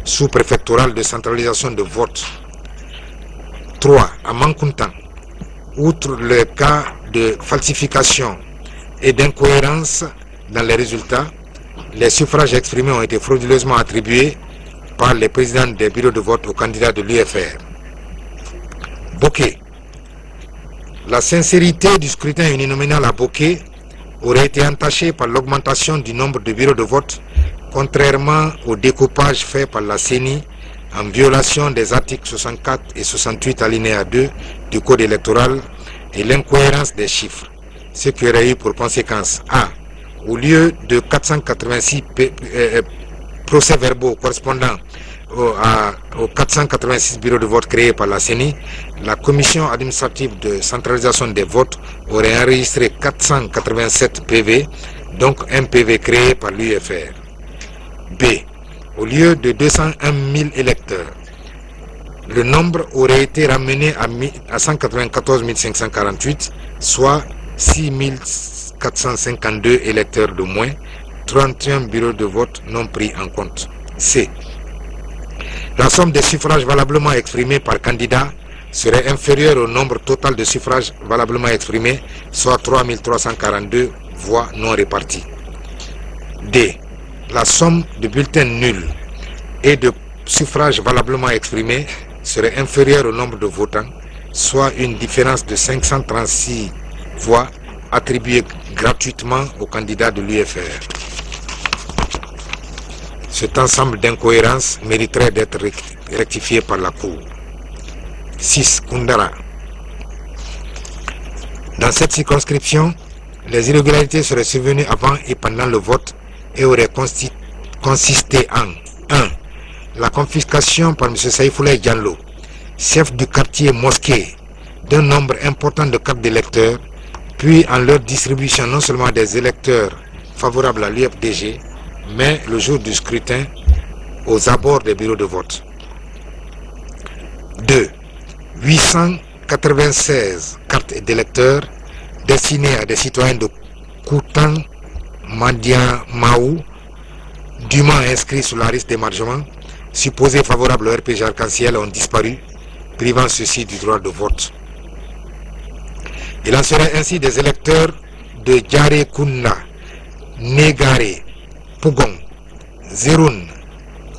[SPEAKER 2] sous-préfectorale de centralisation de vote. 3. À Mankuntan, outre le cas de falsification et d'incohérence dans les résultats, les suffrages exprimés ont été frauduleusement attribués par les présidents des bureaux de vote aux candidats de l'UFR. Bokeh. La sincérité du scrutin uninominal à Bokeh aurait été entachée par l'augmentation du nombre de bureaux de vote, contrairement au découpage fait par la CENI en violation des articles 64 et 68 alinéa 2 du Code électoral et l'incohérence des chiffres, ce qui aurait eu pour conséquence A. Au lieu de 486 procès-verbaux correspondant aux 486 bureaux de vote créés par la CENI, la commission administrative de centralisation des votes aurait enregistré 487 PV, donc un PV créé par l'UFR. B. Au lieu de 201 000 électeurs, le nombre aurait été ramené à 194 548, soit 6 452 électeurs de moins, 31 bureaux de vote non pris en compte. C. La somme des suffrages valablement exprimés par candidat serait inférieure au nombre total de suffrages valablement exprimés, soit 3 342 voix non réparties. D. La somme de bulletins nuls et de suffrages valablement exprimés serait inférieure au nombre de votants, soit une différence de 536 voix attribuées gratuitement aux candidats de l'UFR. Cet ensemble d'incohérences mériterait d'être rectifié par la Cour. 6. Koundara. Dans cette circonscription, les irrégularités seraient survenues avant et pendant le vote et auraient consisté en 1. La confiscation par M. Saïfoulaye Diallo, chef du quartier Mosquée, d'un nombre important de cartes d'électeurs, puis en leur distribution non seulement des électeurs favorables à l'UFDG, mais le jour du scrutin aux abords des bureaux de vote. 2. 896 cartes d'électeurs destinées à des citoyens de Koutan, Madia Maou, dûment inscrits sur la liste d'émargement, supposés favorables au RPG Arc-en-Ciel, ont disparu, privant ceux-ci du droit de vote. Il en serait ainsi des électeurs de Djare Kounda, Negare, Pougong, Zeroun,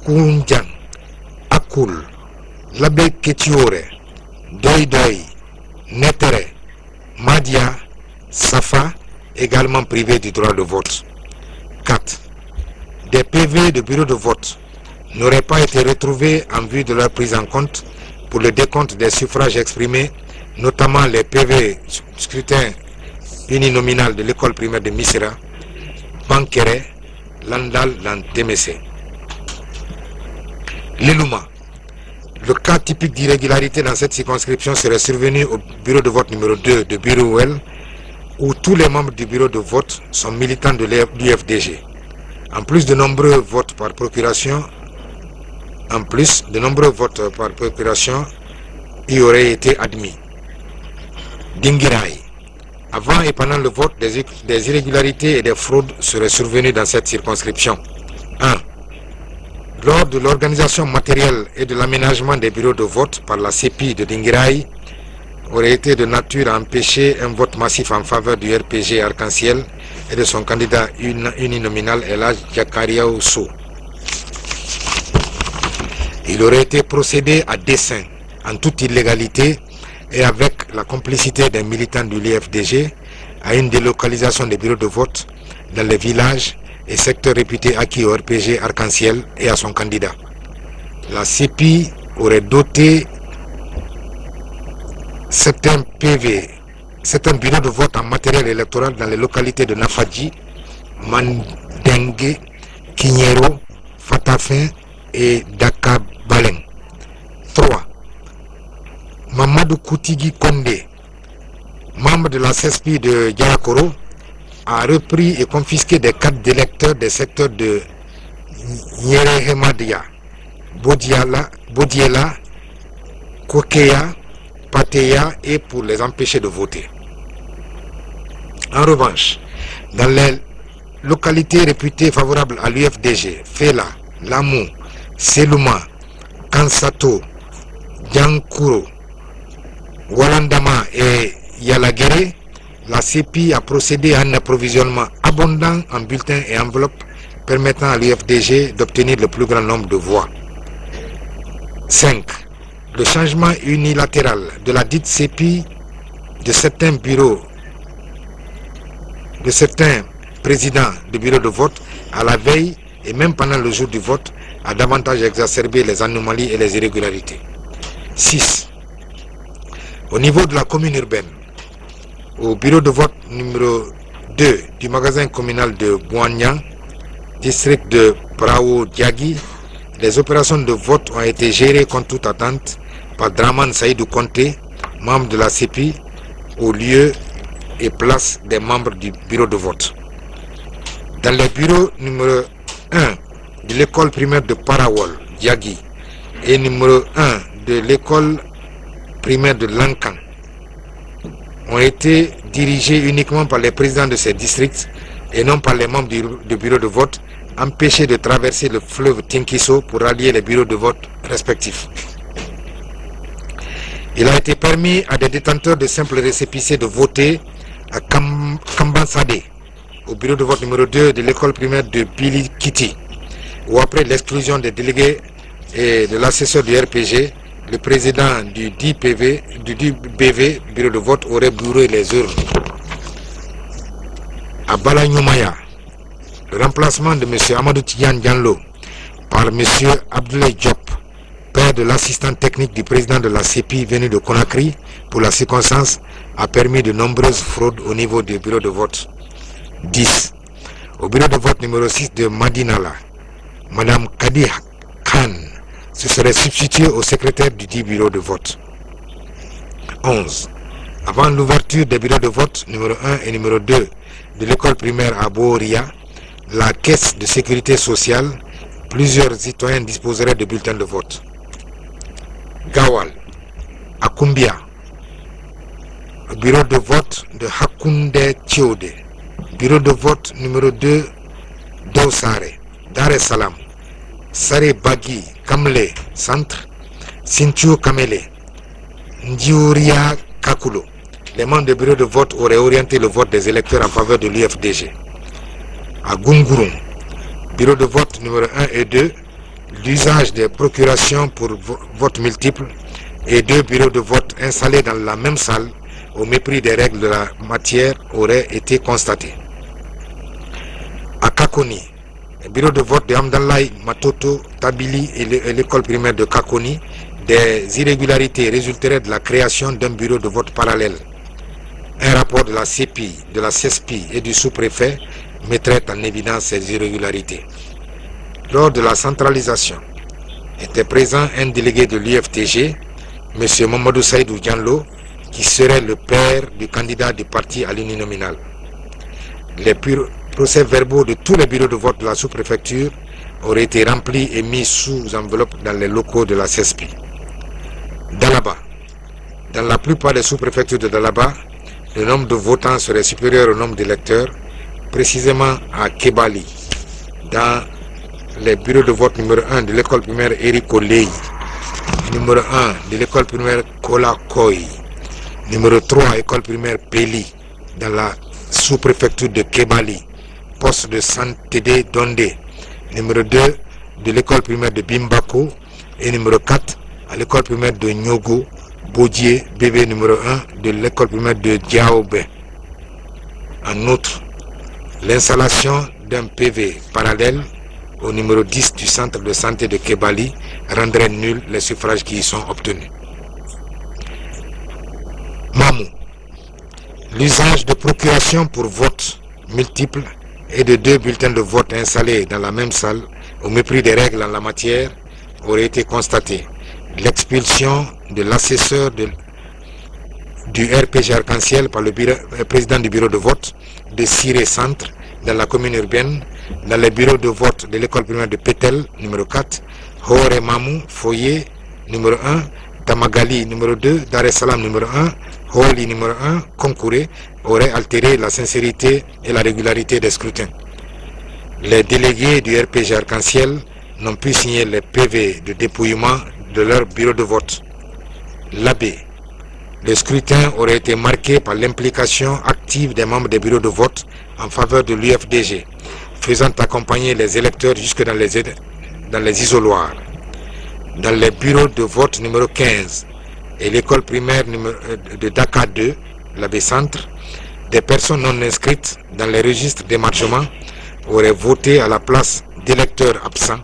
[SPEAKER 2] Koundjan, Akul, Labé Ketiore, Doy, Netere, Madia, Safa, également privés du droit de vote. 4. Des PV de bureau de vote n'auraient pas été retrouvés en vue de leur prise en compte pour le décompte des suffrages exprimés, notamment les PV scrutin uninominal de l'école primaire de Misira, Bankere, Landal, Lantemese. L'Elouma. Le cas typique d'irrégularité dans cette circonscription serait survenu au bureau de vote numéro 2 de Birouel, où tous les membres du bureau de vote sont militants de l'UFDG. En plus de nombreux votes par procuration, y auraient été admis. Dingirai. Avant et pendant le vote, des irrégularités et des fraudes seraient survenues dans cette circonscription. 1. Lors de l'organisation matérielle et de l'aménagement des bureaux de vote par la CEPI de Dinguiraï, aurait été de nature à empêcher un vote massif en faveur du RPG Arc-en-Ciel et de son candidat uninominal Elhadj Jakariaou Sow. Il aurait été procédé à dessein, en toute illégalité et avec la complicité des militants de l'IFDG, à une délocalisation des bureaux de vote dans les villages et secteurs réputés acquis au RPG Arc-en-Ciel et à son candidat. La CEPI aurait doté certains bureaux de vote en matériel électoral dans les localités de Nafadji, Mandengue, Kinyero, Fatafin et Dakabaleng. 3. Mamadou Koutigi Kondé, membre de la CESPI de Diakoro, a repris et confisqué des cartes d'électeurs des secteurs de Nyerehemadia, Bodiela, Kokeya, Pateya et pour les empêcher de voter. En revanche, dans les localités réputées favorables à l'UFDG, Fela, Lamou, Selouma, Kansato, Diankuro, Walandama et Yalagere, la CEPI a procédé à un approvisionnement abondant en bulletins et enveloppes permettant à l'UFDG d'obtenir le plus grand nombre de voix. 5. Le changement unilatéral de la dite CEPI de certains présidents de bureaux de vote à la veille et même pendant le jour du vote a davantage exacerbé les anomalies et les irrégularités. 6. Au niveau de la commune urbaine, au bureau de vote numéro 2 du magasin communal de Bouagnan, district de Brao Diagui, les opérations de vote ont été gérées contre toute attente par Draman Saïdou Conté, membre de la CEPI, au lieu et place des membres du bureau de vote. Dans le bureau numéro 1 de l'école primaire de Parawol, Diagui, et numéro 1 de l'école primaire de Lankan, ont été dirigés uniquement par les présidents de ces districts et non par les membres du bureau de vote, empêchés de traverser le fleuve Tinkiso pour rallier les bureaux de vote respectifs. Il a été permis à des détenteurs de simples récépissés de voter à Kambansade, au bureau de vote numéro 2 de l'école primaire de Bilikiti, où après l'exclusion des délégués et de l'assesseur du RPG, le président du BV, bureau de vote, aurait bourré les urnes. À Balanyumaya, le remplacement de M. Amadou Tidiane Diallo par M. Abdoulaye Diop, père de l'assistant technique du président de la CEPI venu de Conakry pour la circonstance, a permis de nombreuses fraudes au niveau des bureaux de vote. 10. Au bureau de vote numéro 6 de Madinala, Mme Kadi Khan se serait substituée au secrétaire du dit bureau de vote. 11. Avant l'ouverture des bureaux de vote numéro 1 et numéro 2 de l'école primaire à Boria, la caisse de sécurité sociale, plusieurs citoyens disposeraient de bulletins de vote. Gawal, Akumbia, bureau de vote de Hakounde Thiode, bureau de vote numéro 2 d'Osare, Dar es Salaam, Sare Bagi, Kamle, Centre, Sinthiou Kamele, Ndjouria Kakulo. Les membres du bureau de vote auraient orienté le vote des électeurs en faveur de l'UFDG. À Gungurum, bureau de vote numéro 1 et 2, l'usage des procurations pour vote multiple et 2 bureaux de vote installés dans la même salle au mépris des règles de la matière auraient été constatés. À Kakoni, le bureau de vote de Amdalaï, Matoto, Tabili et l'école primaire de Kakoni, des irrégularités résulteraient de la création d'un bureau de vote parallèle. Un rapport de la CEPI, de la CESPI et du sous-préfet mettrait en évidence ces irrégularités. Lors de la centralisation, était présent un délégué de l'UFDG, M. Mamadou Saïdou Diallo, qui serait le père du candidat du parti à l'uninominal. Les procès-verbaux de tous les bureaux de vote de la sous-préfecture auraient été remplis et mis sous enveloppe dans les locaux de la CESPI. Dalaba. Dans la plupart des sous-préfectures de Dalaba, le nombre de votants serait supérieur au nombre d'électeurs, précisément à Kebali, dans les bureaux de vote numéro 1 de l'école primaire Eric Olei, numéro 1 de l'école primaire Kola Koi, numéro 3 école primaire Peli dans la sous-préfecture de Kebali, poste de Santédé Dondé, numéro 2 de l'école primaire de Bimbako et numéro 4 à l'école primaire de Nyogo, Bodier, bébé numéro 1 de l'école primaire de Diaobé. En outre, l'installation d'un PV parallèle au numéro 10 du centre de santé de Kebali rendrait nul les suffrages qui y sont obtenus. Mamou. L'usage de procuration pour vote multiple et de 2 bulletins de vote installés dans la même salle au mépris des règles en la matière aurait été constaté. L'expulsion de l'assesseur du RPG Arc-en-Ciel par le président du bureau de vote de Siré Centre dans la commune urbaine, dans les bureaux de vote de l'école primaire de Pétel, numéro 4, Hore Mamou, Foyer, numéro 1, Tamagali, numéro 2, Dar es Salaam, numéro 1, Holi, numéro 1, Konkouré, aurait altéré la sincérité et la régularité des scrutins. Les délégués du RPG Arc-en-Ciel n'ont pu signer les PV de dépouillement de leur bureau de vote. L'abbé. Le scrutin aurait été marqué par l'implication active des membres des bureaux de vote en faveur de l'UFDG, faisant accompagner les électeurs jusque dans les isoloirs. Dans les bureaux de vote numéro 15 et l'école primaire de Dakar 2, l'abbé Centre, des personnes non inscrites dans les registres d'émargement auraient voté à la place d'électeurs absents.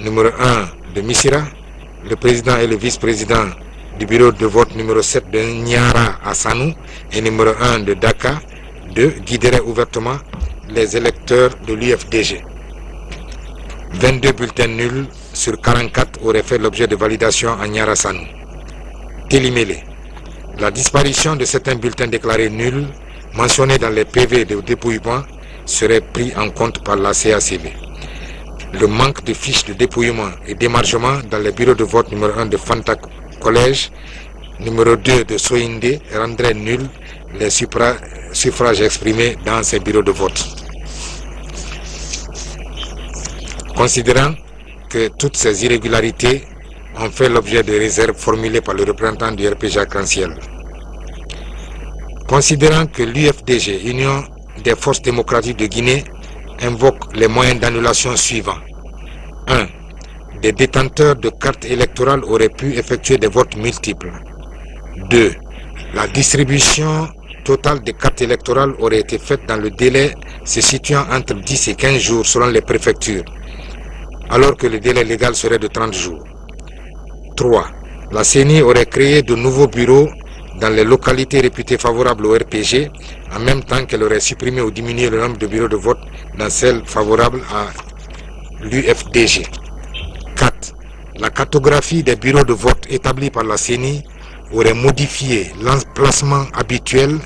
[SPEAKER 2] Numéro 1 de Missira, le président et le vice-président du bureau de vote numéro 7 de Nyara Assanou et numéro 1 de Dakar 2 guideraient ouvertement les électeurs de l'UFDG. 22 bulletins nuls sur 44 auraient fait l'objet de validation à Nyara Assanou. Télimélé. La disparition de certains bulletins déclarés nuls mentionnés dans les PV de dépouillement serait pris en compte par la CACV. Le manque de fiches de dépouillement et d'émargement dans les bureaux de vote numéro 1 de Fanta Collège, numéro 2 de Soïndé rendrait nul les suffrages exprimés dans ces bureaux de vote. Considérant que toutes ces irrégularités ont fait l'objet de réserves formulées par le représentant du RPG Arc-en-Ciel. Considérant que l'UFDG, Union des forces démocratiques de Guinée, invoque les moyens d'annulation suivants. 1. Des détenteurs de cartes électorales auraient pu effectuer des votes multiples. 2. La distribution totale des cartes électorales aurait été faite dans le délai se situant entre 10 et 15 jours selon les préfectures, alors que le délai légal serait de 30 jours. 3. La CENI aurait créé de nouveaux bureaux dans les localités réputées favorables au RPG, en même temps qu'elle aurait supprimé ou diminué le nombre de bureaux de vote dans celles favorables à l'UFDG. 4. La cartographie des bureaux de vote établis par la CENI aurait modifié l'emplacement habituel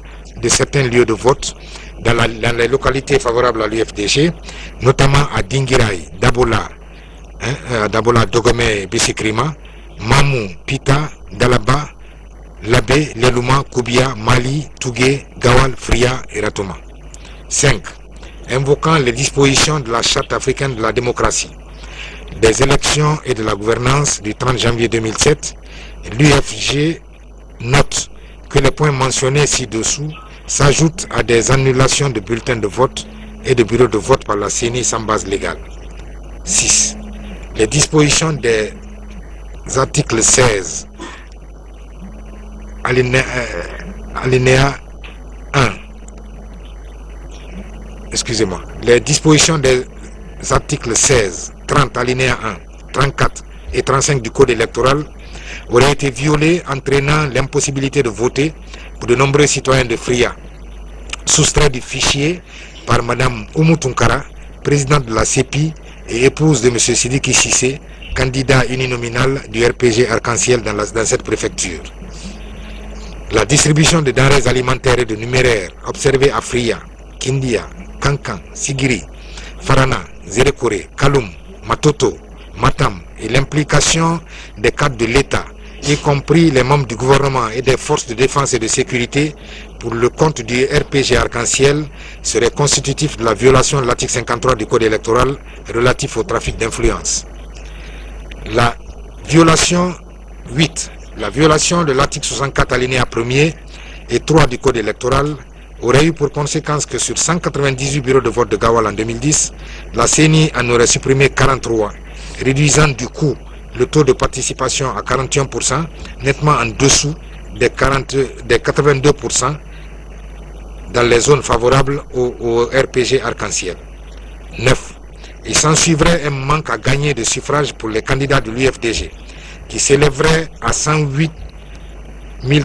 [SPEAKER 2] de certains lieux de vote dans les localités favorables à l'UFDG, notamment à Dingirai, Dabola, Dogomé, Bessikrima, Mamou, Pita, Dalaba, Labé, Lelouma, Koubia, Mali, Tougué, Gawal, Fria et Ratoma. 5. Invoquant les dispositions de la Charte africaine de la démocratie, des élections et de la gouvernance du 30 janvier 2007, l'UFG note que les points mentionnés ci-dessous s'ajoutent à des annulations de bulletins de vote et de bureaux de vote par la CENI sans base légale. 6. Les dispositions des articles 16, alinéa 1, excusez-moi, les dispositions des articles 16, 30, alinéa 1, 34 et 35 du Code électoral auraient été violées, entraînant l'impossibilité de voter pour de nombreux citoyens de Fria, soustraits du fichier par Mme Oumou Tunkara, présidente de la CEPI et épouse de M. Sidiki Sissé, candidat uninominal du RPG Arc-en-Ciel dans cette préfecture. La distribution de denrées alimentaires et de numéraires observée à Fria, Kindia, Kankan, Sigiri, Farana, Zérekore, Kaloum, Matoto, Matam et l'implication des cadres de l'État y compris les membres du gouvernement et des forces de défense et de sécurité, pour le compte du RPG Arc-en-Ciel, serait constitutif de la violation de l'article 53 du Code électoral relatif au trafic d'influence. La violation 8. La violation de l'article 64 alinéa 1er et 3 du Code électoral aurait eu pour conséquence que sur 198 bureaux de vote de Gawal en 2010, la CENI en aurait supprimé 43, réduisant du coup le taux de participation à 41%, nettement en dessous des 82% dans les zones favorables au RPG Arc-en-Ciel. 9. Il s'ensuivrait un manque à gagner de suffrages pour les candidats de l'UFDG, qui s'élèverait à 108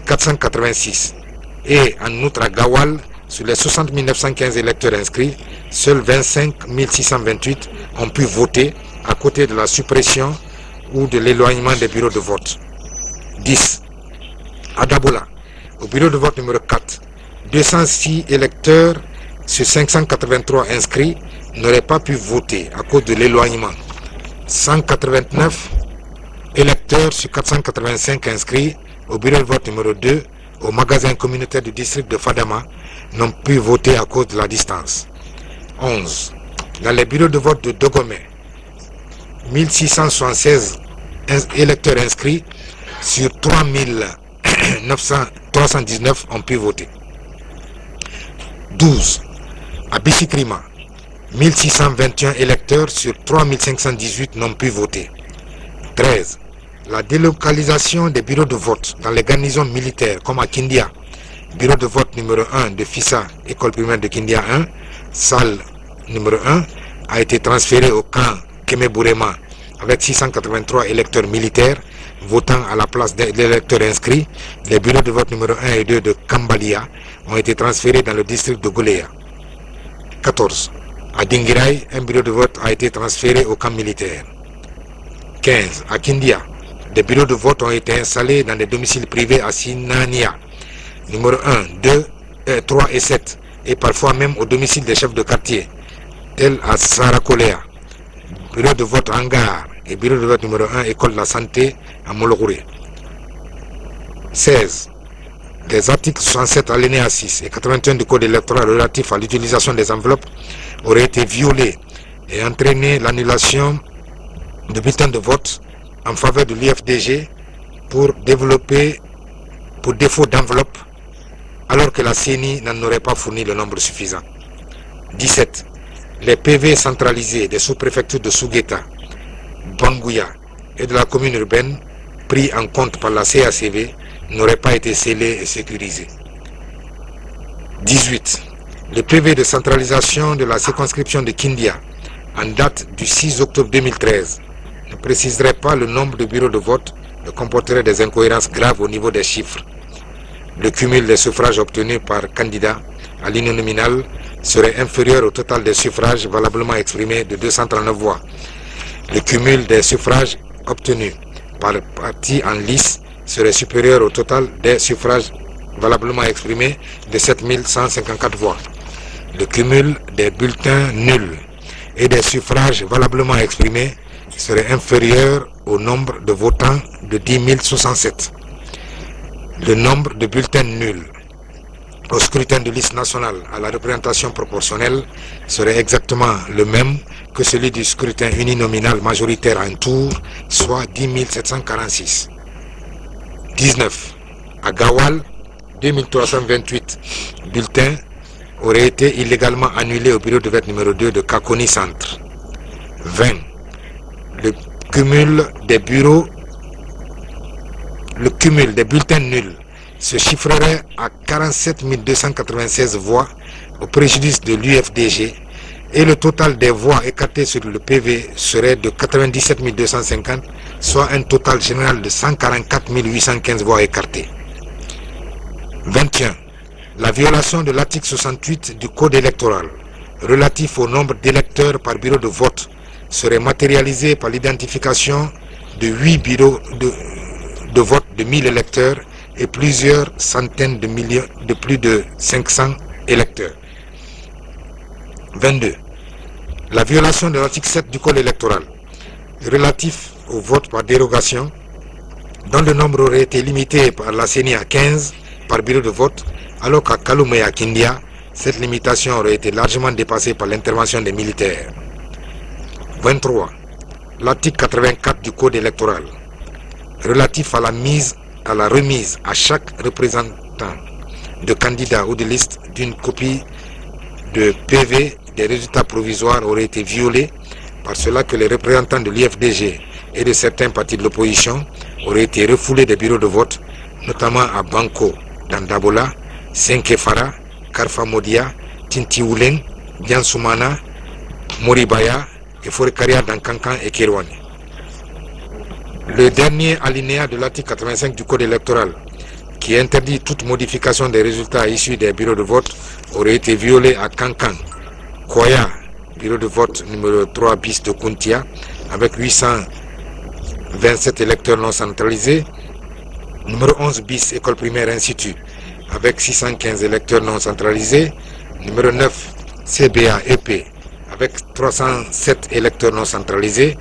[SPEAKER 2] 486. Et en outre à Gawal, sur les 60 915 électeurs inscrits, seuls 25 628 ont pu voter à côté de la suppression ou de l'éloignement des bureaux de vote. 10. À Dabola, au bureau de vote numéro 4, 206 électeurs sur 583 inscrits n'auraient pas pu voter à cause de l'éloignement. 189 électeurs sur 485 inscrits au bureau de vote numéro 2 au magasin communautaire du district de Fadama n'ont pu voter à cause de la distance. 11. Dans les bureaux de vote de Dogomé, 1676 électeurs inscrits sur 319 ont pu voter. 12. À Bissikrima, 1621 électeurs sur 3518 n'ont pu voter. 13. La délocalisation des bureaux de vote dans les garnisons militaires comme à Kindia, bureau de vote numéro 1 de Fissa, école primaire de Kindia 1, salle numéro 1, a été transféré au camp Kemeburema avec 683 électeurs militaires votant à la place des électeurs inscrits. Les bureaux de vote numéro 1 et 2 de Kambalia ont été transférés dans le district de Golea. 14. À Dingirai, un bureau de vote a été transféré au camp militaire. 15. À Kindia, des bureaux de vote ont été installés dans des domiciles privés à Sinania, numéro 1, 2, 3 et 7, et parfois même au domicile des chefs de quartier, tels à Sarakolea. Bureau de vote Hangar et bureau de vote numéro 1, école de la santé à Mologouré. 16. Les articles 67 alinéa 6 et 81 du Code électoral relatif à l'utilisation des enveloppes auraient été violés et entraîné l'annulation de bulletins de vote en faveur de l'UFDG pour défaut d'enveloppe, alors que la CENI n'en aurait pas fourni le nombre suffisant. 17. Les PV centralisés des sous-préfectures de Sougueta, Bangouya et de la commune urbaine, pris en compte par la CACV, n'auraient pas été scellés et sécurisés. 18. Le PV de centralisation de la circonscription de Kindia, en date du 6 octobre 2013, ne préciserait pas le nombre de bureaux de vote et comporterait des incohérences graves au niveau des chiffres. Le cumul des suffrages obtenus par candidat à l'uninominal serait inférieur au total des suffrages valablement exprimés de 239 voix. Le cumul des suffrages obtenus par parti en lice serait supérieur au total des suffrages valablement exprimés de 7154 voix. Le cumul des bulletins nuls et des suffrages valablement exprimés serait inférieur au nombre de votants de 10 067. Le nombre de bulletins nuls au scrutin de liste nationale à la représentation proportionnelle serait exactement le même que celui du scrutin uninominal majoritaire à un tour, soit 10 746. 19. À Gawal, 2328 bulletins auraient été illégalement annulés au bureau de vote numéro 2 de Kakoni Centre. 20. Le cumul des bulletins nuls se chiffrerait à 47 296 voix au préjudice de l'UFDG et le total des voix écartées sur le PV serait de 97 250, soit un total général de 144 815 voix écartées. 21. La violation de l'article 68 du Code électoral relatif au nombre d'électeurs par bureau de vote serait matérialisée par l'identification de 8 bureaux de vote de 1000 électeurs et plusieurs centaines de millions de plus de 500 électeurs. 22. La violation de l'article 7 du Code électoral relatif au vote par dérogation dont le nombre aurait été limité par la CENI à 15 par bureau de vote, alors qu'à Kaloum et à Kindia, cette limitation aurait été largement dépassée par l'intervention des militaires. 23. L'article 84 du Code électoral, relatif à la remise à chaque représentant de candidat ou de liste d'une copie de PV des résultats provisoires, aurait été violé par cela que les représentants de l'IFDG et de certains partis de l'opposition auraient été refoulés des bureaux de vote, notamment à Banko, dans Dabola, Senkefara, Karfa Modia, Tinti Ouleng, Diansoumana, Moribaya et Forekaria dans Kankan et Kirwani. Le dernier alinéa de l'article 85 du Code électoral, qui interdit toute modification des résultats issus des bureaux de vote, aurait été violé à Kankan, Koya, bureau de vote numéro 3 bis de Kuntia, avec 827 électeurs non centralisés, numéro 11 bis école primaire institut, avec 615 électeurs non centralisés, numéro 9 CBA EP, avec 307 électeurs non centralisés,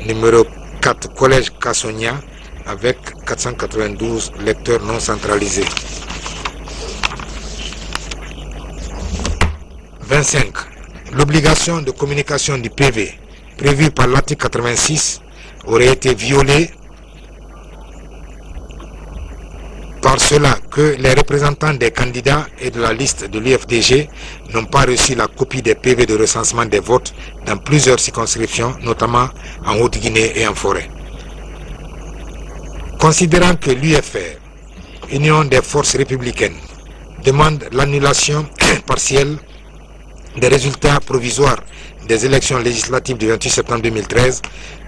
[SPEAKER 2] numéro 4 collège Kassonia, avec 492 lecteurs non centralisés. 25. L'obligation de communication du PV prévue par l'article 86 aurait été violée par cela que les représentants des candidats et de la liste de l'UFDG n'ont pas reçu la copie des PV de recensement des votes dans plusieurs circonscriptions, notamment en Haute-Guinée et en Forêt. Considérant que l'UFR, Union des forces républicaines, demande l'annulation partielle des résultats provisoires des élections législatives du 28 septembre 2013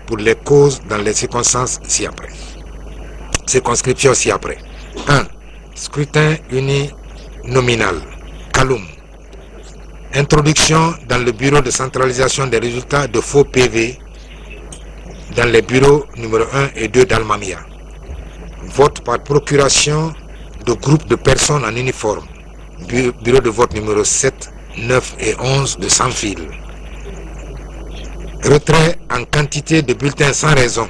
[SPEAKER 2] pour les causes dans les circonstances ci-après. Circonscriptions ci-après. 1. Scrutin uninominal. Kaloum. Introduction dans le bureau de centralisation des résultats de faux PV dans les bureaux numéro 1 et 2 d'Almamia. Vote par procuration de groupes de personnes en uniforme. Bureau de vote numéro 7, 9 et 11 de Sans-Fil. Retrait en quantité de bulletins sans raison.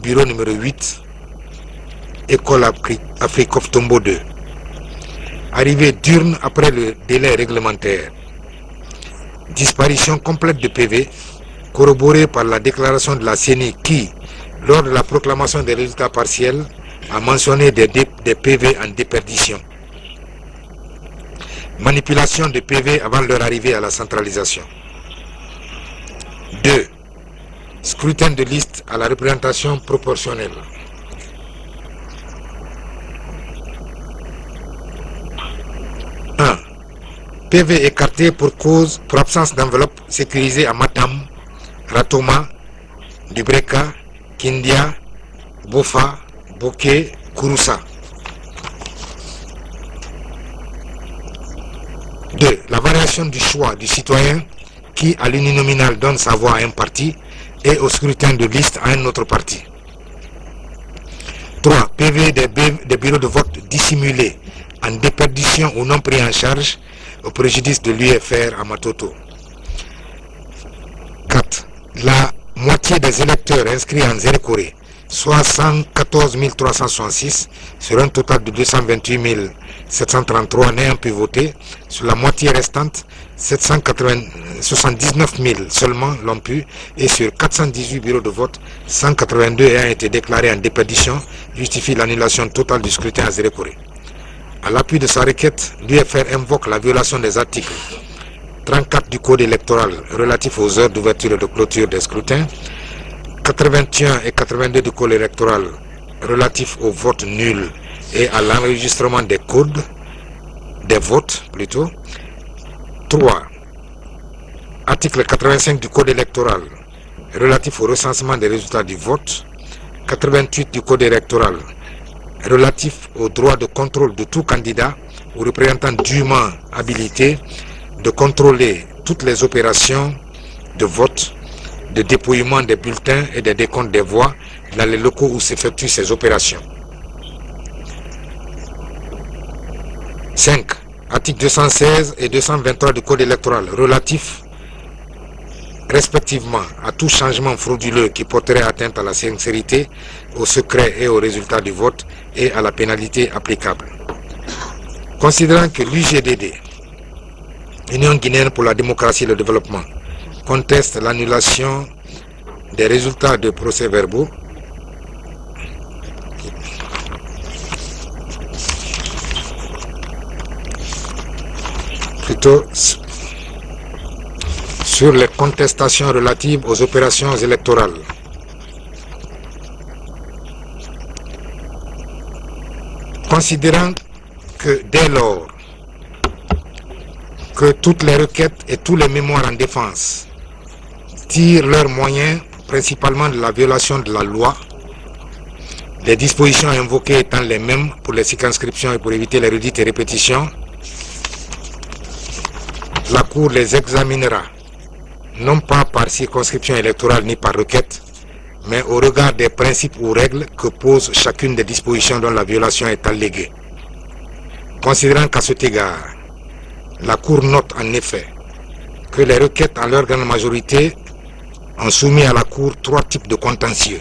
[SPEAKER 2] Bureau numéro 8, École Afrique Tombo 2. Arrivée d'urne après le délai réglementaire. Disparition complète de PV, corroborée par la déclaration de la CENI qui, lors de la proclamation des résultats partiels, a mentionné des PV en déperdition. Manipulation de PV avant leur arrivée à la centralisation. 2. Scrutin de liste à la représentation proportionnelle. 1. PV écarté pour absence d'enveloppe sécurisée à Matam, Ratoma, Dubreka, Kindia, Bofa, Boké, Kouroussa. 2. La variation du choix du citoyen qui, à l'uninominal, donne sa voix à un parti et au scrutin de liste à un autre parti. 3. PV des bureaux de vote dissimulés en déperdition ou non pris en charge au préjudice de l'UFR à Matoto. 4. La moitié des électeurs inscrits en Zérekoré, soit 114 366 sur un total de 228 733 n'ayant pu voter, sur la moitié restante, 779 000 seulement l'ont pu, et sur 418 bureaux de vote, 182 ayant été déclarés en déperdition, justifie l'annulation totale du scrutin à Zérekoré. À l'appui de sa requête, l'UFR invoque la violation des articles 34 du Code électoral relatif aux heures d'ouverture et de clôture des scrutins, 81 et 82 du Code électoral relatif au vote nul et à l'enregistrement des codes, des votes plutôt. 3. Article 85 du Code électoral relatif au recensement des résultats du vote. 88 du Code électoral relatif au droit de contrôle de tout candidat ou représentant dûment habilité de contrôler toutes les opérations de vote, de dépouillement des bulletins et de décompte des voix dans les locaux où s'effectuent ces opérations. 5. Articles 216 et 223 du Code électoral relatif respectivement à tout changement frauduleux qui porterait atteinte à la sincérité, au secret et au résultat du vote et à la pénalité applicable. Considérant que l'UGDD, Union guinéenne pour la démocratie et le développement, conteste l'annulation des résultats de procès-verbaux, plutôt sur les contestations relatives aux opérations électorales. Considérant que dès lors que toutes les requêtes et tous les mémoires en défense tirent leurs moyens principalement de la violation de la loi, les dispositions invoquées étant les mêmes pour les circonscriptions et pour éviter les redites et répétitions, la Cour les examinera non pas par circonscription électorale ni par requête, mais au regard des principes ou règles que pose chacune des dispositions dont la violation est alléguée. Considérant qu'à cet égard, la Cour note en effet que les requêtes en leur grande majorité ont soumis à la Cour trois types de contentieux.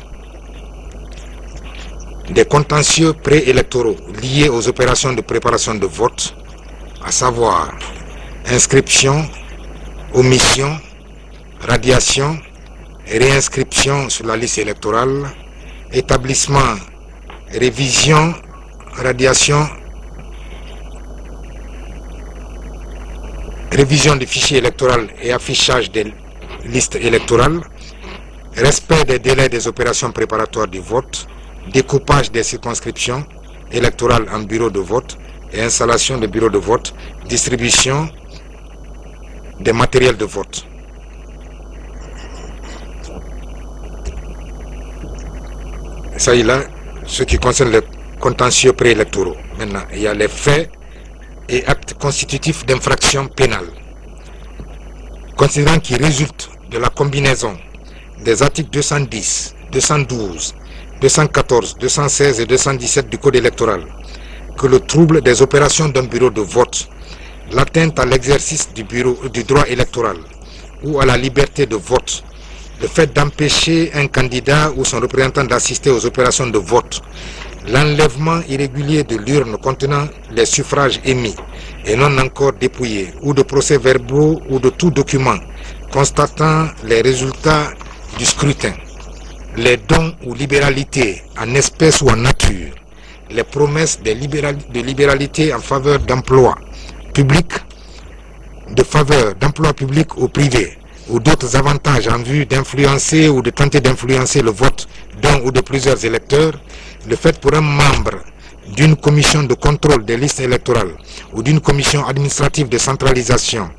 [SPEAKER 2] Des contentieux préélectoraux liés aux opérations de préparation de vote, à savoir inscription, omission, radiation, réinscription sur la liste électorale, établissement, révision, radiation, révision du fichier électoral et affichage des listes électorales, respect des délais des opérations préparatoires du vote, découpage des circonscriptions électorales en bureaux de vote et installation de bureaux de vote, distribution des matériels de vote. Ça, il a ce qui concerne les contentieux préélectoraux. Maintenant, il y a les faits et actes constitutifs d'infraction pénale. Considérant qu'il résulte de la combinaison des articles 210, 212, 214, 216 et 217 du Code électoral que le trouble des opérations d'un bureau de vote, l'atteinte à l'exercice du droit électoral ou à la liberté de vote, le fait d'empêcher un candidat ou son représentant d'assister aux opérations de vote, l'enlèvement irrégulier de l'urne contenant les suffrages émis et non encore dépouillés, ou de procès-verbaux ou de tout document constatant les résultats du scrutin, les dons ou libéralités en espèces ou en nature, les promesses de libéralité en faveur d'emplois publics, de faveur d'emplois publics ou privés, ou d'autres avantages en vue d'influencer ou de tenter d'influencer le vote d'un ou de plusieurs électeurs, le fait pour un membre d'une commission de contrôle des listes électorales ou d'une commission administrative de centralisation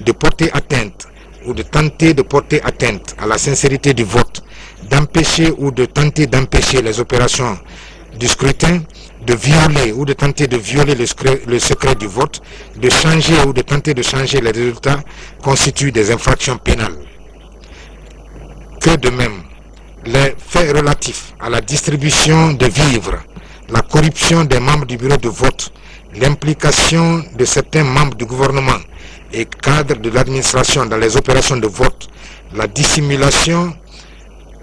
[SPEAKER 2] de porter atteinte ou de tenter de porter atteinte à la sincérité du vote, d'empêcher ou de tenter d'empêcher les opérations du scrutin, de violer ou de tenter de violer le secret du vote, de changer ou de tenter de changer les résultats constituent des infractions pénales. Que de même, les faits relatifs à la distribution de vivres, la corruption des membres du bureau de vote, l'implication de certains membres du gouvernement et cadres de l'administration dans les opérations de vote, la dissimulation,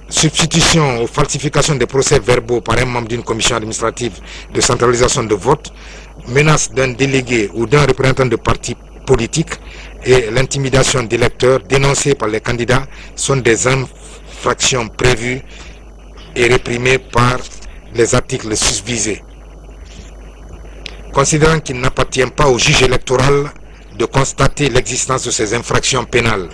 [SPEAKER 2] substitution ou falsification des procès-verbaux par un membre d'une commission administrative de centralisation de vote, menace d'un délégué ou d'un représentant de parti politique et l'intimidation d'électeurs dénoncés par les candidats sont des infractions prévues et réprimées par les articles susvisés. Considérant qu'il n'appartient pas au juge électoral de constater l'existence de ces infractions pénales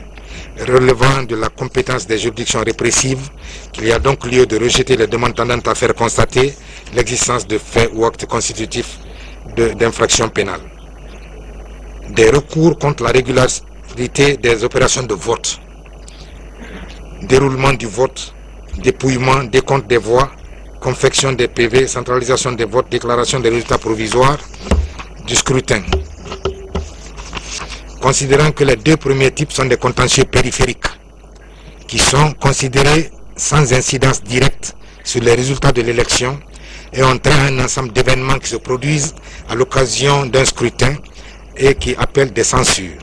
[SPEAKER 2] relevant de la compétence des juridictions répressives, qu'il y a donc lieu de rejeter les demandes tendant à faire constater l'existence de faits ou actes constitutifs d'infractions pénales. Des recours contre la régularité des opérations de vote, déroulement du vote, dépouillement, décompte des voix, confection des PV, centralisation des votes, déclaration des résultats provisoires du scrutin. Considérant que les deux premiers types sont des contentieux périphériques, qui sont considérés sans incidence directe sur les résultats de l'élection et ont trait à un ensemble d'événements qui se produisent à l'occasion d'un scrutin et qui appellent des censures.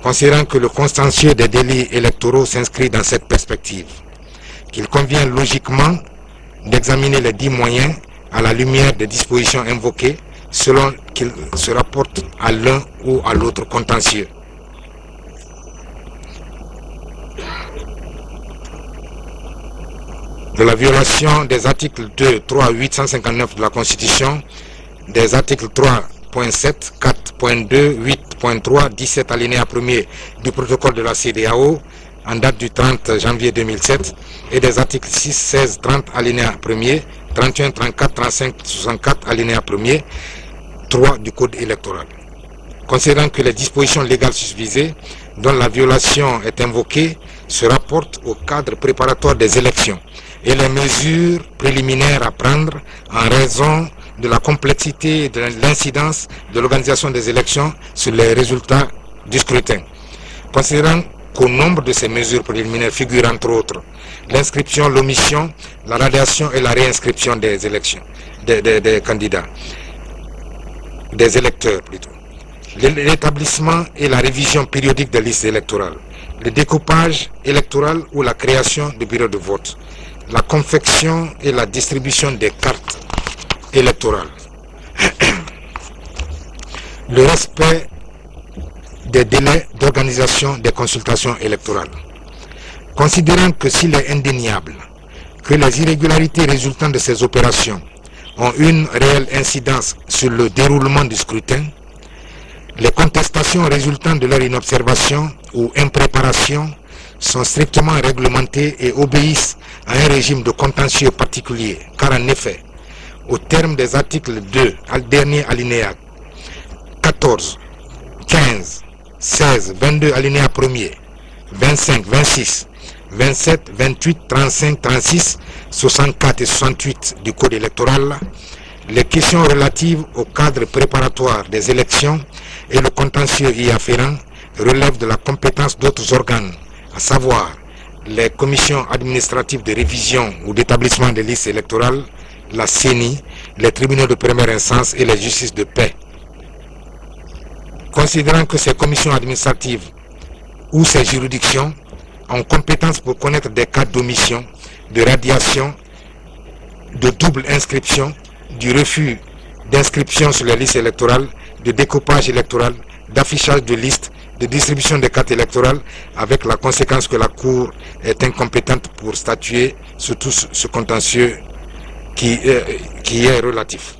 [SPEAKER 2] Considérant que le contentieux des délits électoraux s'inscrit dans cette perspective, qu'il convient logiquement d'examiner les 10 moyens à la lumière des dispositions invoquées selon qu'ils se rapportent à l'un ou à l'autre contentieux. De la violation des articles 2, 3, 859 de la Constitution, des articles 3.7, 4.2, 8.3, 17 alinéa 1er du protocole de la CEDEAO en date du 30 janvier 2007 et des articles 6, 16, 30 alinéa 1er, 31, 34, 35, 64 alinéa 1er, 3 du Code électoral. Considérant que les dispositions légales susvisées dont la violation est invoquée se rapportent au cadre préparatoire des élections et les mesures préliminaires à prendre en raison de la complexité et de l'incidence de l'organisation des élections sur les résultats du scrutin. Considérant qu'au nombre de ces mesures préliminaires figurent entre autres l'inscription, l'omission, la radiation et la réinscription des élections, des candidats, des électeurs plutôt, l'établissement et la révision périodique des listes électorales, le découpage électoral ou la création de bureaux de vote, la confection et la distribution des cartes électorales, le respect des délais d'organisation des consultations électorales. Considérant que s'il est indéniable que les irrégularités résultant de ces opérations ont une réelle incidence sur le déroulement du scrutin, les contestations résultant de leur inobservation ou impréparation sont strictement réglementées et obéissent à un régime de contentieux particulier, car en effet, au terme des articles 2, dernier alinéa, 14, 15, 16, 22 alinéa 1er, 25, 26, 27, 28, 35, 36, 64 et 68 du Code électoral, les questions relatives au cadre préparatoire des élections et le contentieux y afférent relèvent de la compétence d'autres organes, à savoir les commissions administratives de révision ou d'établissement des listes électorales, la CENI, les tribunaux de première instance et les justices de paix. Considérant que ces commissions administratives ou ces juridictions ont compétence pour connaître des cas d'omission, de radiation, de double inscription, du refus d'inscription sur les listes électorales, de découpage électoral, d'affichage de listes, de distribution des cartes électorales, avec la conséquence que la Cour est incompétente pour statuer sur tout ce contentieux qui est relatif.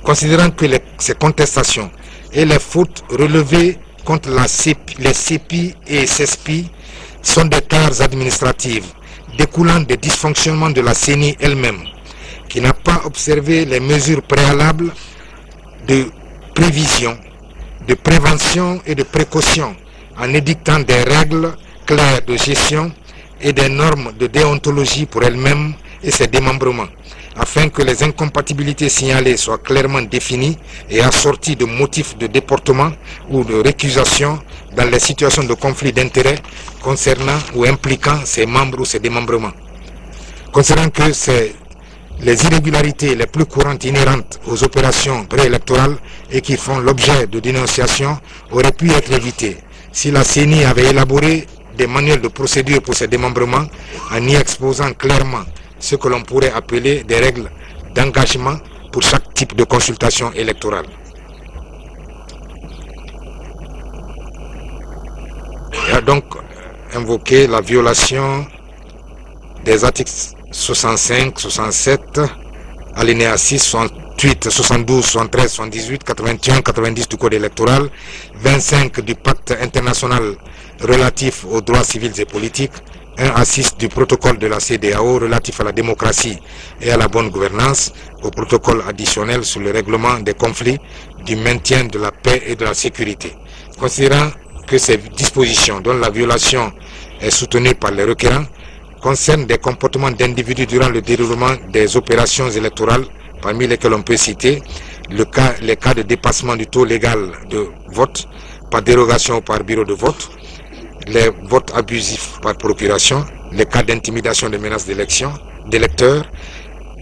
[SPEAKER 2] Considérant que ces contestations et les fautes relevées contre les CEPI et CESPI sont des tares administratives découlant des dysfonctionnements de la CENI elle-même, qui n'a pas observé les mesures préalables de prévision, de prévention et de précaution en édictant des règles claires de gestion et des normes de déontologie pour elle-même et ses démembrements, afin que les incompatibilités signalées soient clairement définies et assorties de motifs de déportement ou de récusation dans les situations de conflit d'intérêts concernant ou impliquant ses membres ou ses démembrements. Considérant que les irrégularités les plus courantes inhérentes aux opérations préélectorales et qui font l'objet de dénonciation auraient pu être évitées si la CENI avait élaboré des manuels de procédure pour ses démembrements en y exposant clairement ce que l'on pourrait appeler des règles d'engagement pour chaque type de consultation électorale. Il a donc invoqué la violation des articles 65, 67, alinéa 6, 68, 72, 73, 78, 81, 90 du Code électoral, 25 du Pacte international relatif aux droits civils et politiques, 1 à 6 du protocole de la CEDEAO relatif à la démocratie et à la bonne gouvernance, au protocole additionnel sur le règlement des conflits, du maintien de la paix et de la sécurité. Considérant que ces dispositions, dont la violation est soutenue par les requérants, concernent des comportements d'individus durant le déroulement des opérations électorales, parmi lesquels on peut citer les cas de dépassement du taux légal de vote par dérogation ou par bureau de vote, les votes abusifs par procuration, les cas d'intimidation de menaces d'électeurs,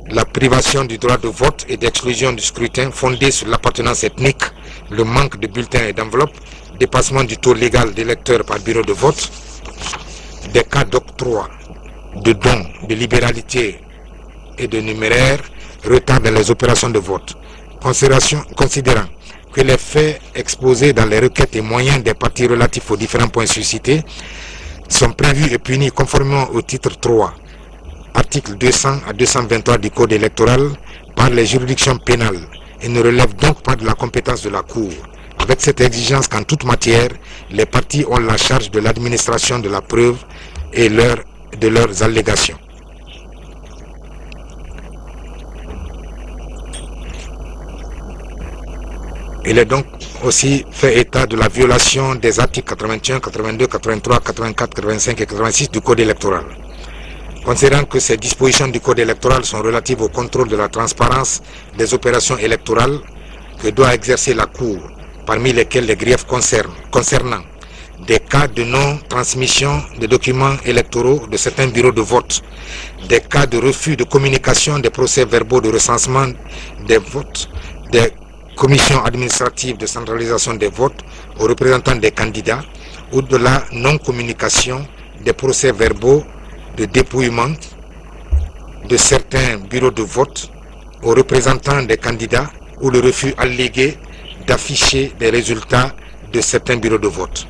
[SPEAKER 2] la privation du droit de vote et d'exclusion du scrutin fondé sur l'appartenance ethnique, le manque de bulletins et d'enveloppes, dépassement du taux légal d'électeurs par bureau de vote, des cas d'octroi, de dons, de libéralité et de numéraire, retard dans les opérations de vote. Considérant que les faits exposés dans les requêtes et moyens des parties relatifs aux différents points suscités sont prévus et punis conformément au titre 3, article 200 à 223 du Code électoral par les juridictions pénales et ne relèvent donc pas de la compétence de la Cour, avec cette exigence qu'en toute matière, les parties ont la charge de l'administration de la preuve et de leurs allégations. Il est donc aussi fait état de la violation des articles 81, 82, 83, 84, 85 et 86 du Code électoral. Considérant que ces dispositions du Code électoral sont relatives au contrôle de la transparence des opérations électorales que doit exercer la Cour, parmi lesquels les griefs concernant des cas de non-transmission des documents électoraux de certains bureaux de vote, des cas de refus de communication des procès-verbaux de recensement des votes, des commissions administratives de centralisation des votes aux représentants des candidats ou de la non-communication des procès-verbaux de dépouillement de certains bureaux de vote aux représentants des candidats ou le refus allégué d'afficher des résultats de certains bureaux de vote.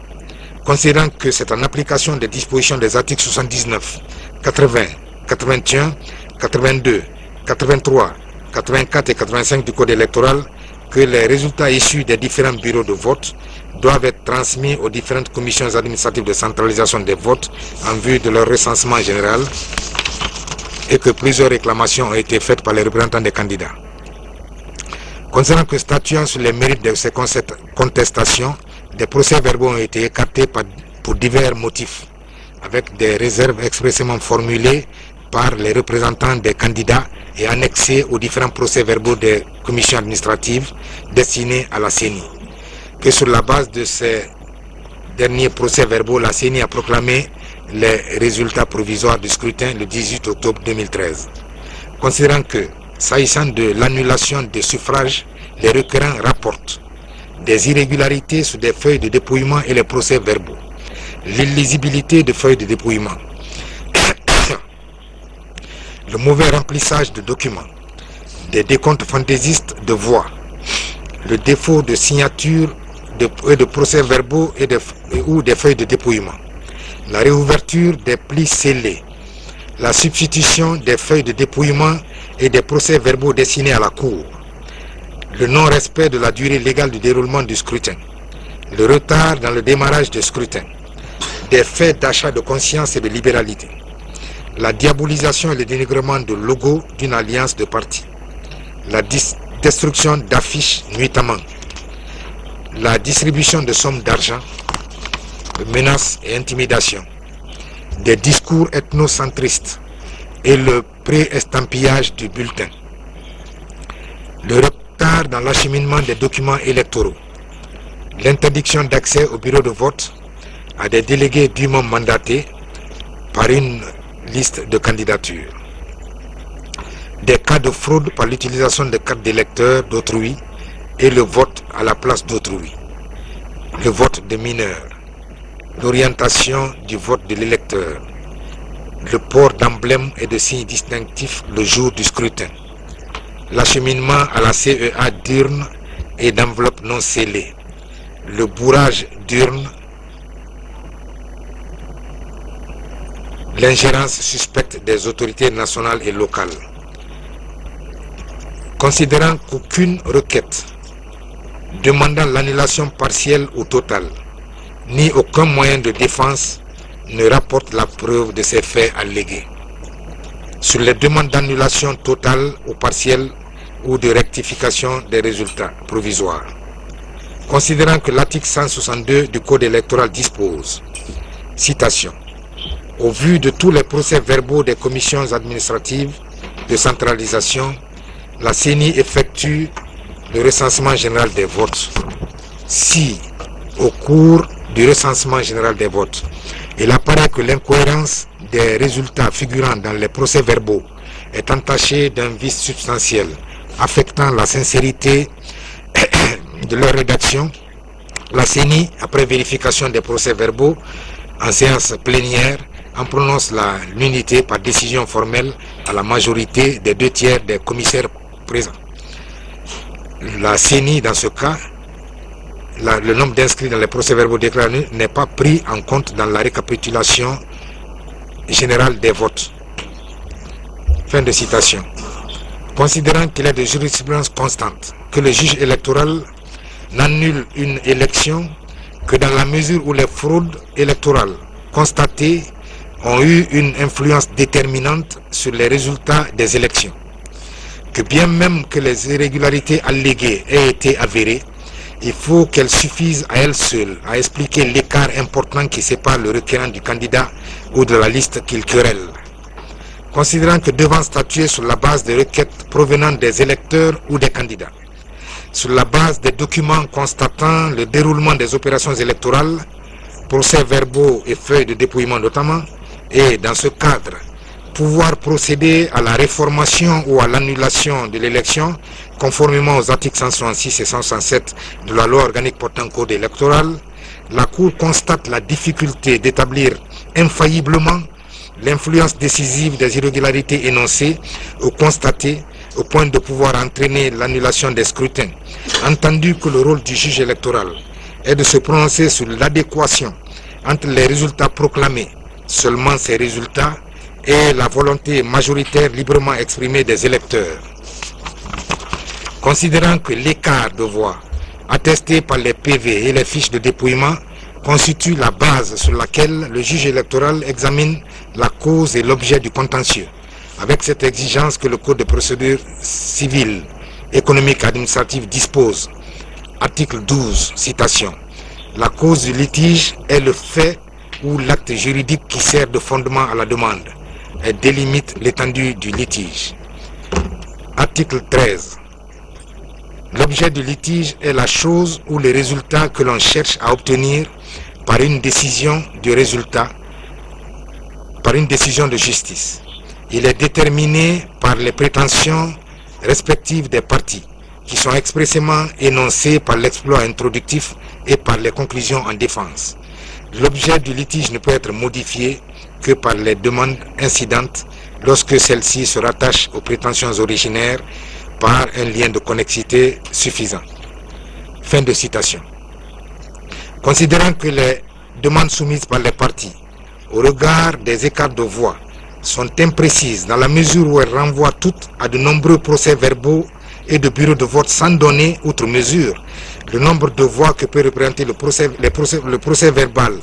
[SPEAKER 2] Considérant que c'est en application des dispositions des articles 79, 80, 81, 82, 83, 84 et 85 du Code électoral que les résultats issus des différents bureaux de vote doivent être transmis aux différentes commissions administratives de centralisation des votes en vue de leur recensement général et que plusieurs réclamations ont été faites par les représentants des candidats. Concernant que statuant sur les mérites de ces contestations, des procès-verbaux ont été écartés pour divers motifs, avec des réserves expressément formulées par les représentants des candidats et annexés aux différents procès-verbaux des commissions administratives destinées à la CENI. Que sur la base de ces derniers procès-verbaux, la CENI a proclamé les résultats provisoires du scrutin le 18 octobre 2013. Considérant que, s'agissant de l'annulation des suffrages, les requérants rapportent des irrégularités sur des feuilles de dépouillement et les procès-verbaux, l'illisibilité de feuilles de dépouillement, le mauvais remplissage de documents, des décomptes fantaisistes de voix, le défaut de signature de procès-verbaux ou des feuilles de dépouillement, la réouverture des plis scellés, la substitution des feuilles de dépouillement et des procès-verbaux destinés à la Cour, le non-respect de la durée légale du déroulement du scrutin, le retard dans le démarrage du scrutin, des faits d'achat de conscience et de libéralité, la diabolisation et le dénigrement de logo d'une alliance de partis, la destruction d'affiches nuitamment, la distribution de sommes d'argent, menaces et intimidations, des discours ethnocentristes et le pré-estampillage du bulletin, le retard dans l'acheminement des documents électoraux, l'interdiction d'accès au bureau de vote à des délégués dûment mandatés par une liste de candidatures, des cas de fraude par l'utilisation de cartes d'électeurs d'autrui et le vote à la place d'autrui, le vote des mineurs, l'orientation du vote de l'électeur, le port d'emblèmes et de signes distinctifs le jour du scrutin, l'acheminement à la CEA d'urnes et d'enveloppes non scellées, le bourrage d'urnes, l'ingérence suspecte des autorités nationales et locales. Considérant qu'aucune requête demandant l'annulation partielle ou totale, ni aucun moyen de défense ne rapporte la preuve de ces faits allégués. Sur les demandes d'annulation totale ou partielle ou de rectification des résultats provisoires. Considérant que l'article 162 du Code électoral dispose, citation, au vu de tous les procès-verbaux des commissions administratives de centralisation, la CENI effectue le recensement général des votes. Si, au cours du recensement général des votes, il apparaît que l'incohérence des résultats figurant dans les procès-verbaux est entachée d'un vice substantiel affectant la sincérité de leur rédaction La CENI, après vérification des procès-verbaux en séance plénière, en prononce l'unité par décision formelle à la majorité des 2/3 des commissaires présents. La CENI, dans ce cas, le nombre d'inscrits dans les procès-verbaux déclarés n'est pas pris en compte dans la récapitulation générale des votes. Fin de citation. Considérant qu'il est de jurisprudence constante que le juge électoral n'annule une élection que dans la mesure où les fraudes électorales constatées ont eu une influence déterminante sur les résultats des élections, que bien même que les irrégularités alléguées aient été avérées, il faut qu'elles suffisent à elles seules à expliquer l'écart important qui sépare le requérant du candidat ou de la liste qu'il querelle. Considérant que devant statuer sur la base de requêtes provenant des électeurs ou des candidats, sur la base des documents constatant le déroulement des opérations électorales, procès-verbaux et feuilles de dépouillement notamment, et dans ce cadre, pouvoir procéder à la réformation ou à l'annulation de l'élection conformément aux articles 166 et 167 de la loi organique portant code électoral, la Cour constate la difficulté d'établir infailliblement l'influence décisive des irrégularités énoncées ou constatées au point de pouvoir entraîner l'annulation des scrutins, entendu que le rôle du juge électoral est de se prononcer sur l'adéquation entre les résultats proclamés, seulement ces résultats, et la volonté majoritaire librement exprimée des électeurs. Considérant que l'écart de voix attesté par les PV et les fiches de dépouillement constitue la base sur laquelle le juge électoral examine la cause et l'objet du contentieux, avec cette exigence que le Code de procédure civile, économique et administrative dispose. Article 12, citation. La cause du litige est le fait ou l'acte juridique qui sert de fondement à la demande et délimite l'étendue du litige. Article 13. L'objet du litige est la chose ou le résultat que l'on cherche à obtenir par une décision du résultat, par une décision de justice. Il est déterminé par les prétentions respectives des parties, qui sont expressément énoncées par l'exploit introductif et par les conclusions en défense. L'objet du litige ne peut être modifié que par les demandes incidentes lorsque celles-ci se rattachent aux prétentions originaires par un lien de connexité suffisant. Fin de citation. Considérant que les demandes soumises par les parties au regard des écarts de voix sont imprécises dans la mesure où elles renvoient toutes à de nombreux procès-verbaux et de bureaux de vote sans donner, outre mesure, le nombre de voix que peut représenter le procès verbal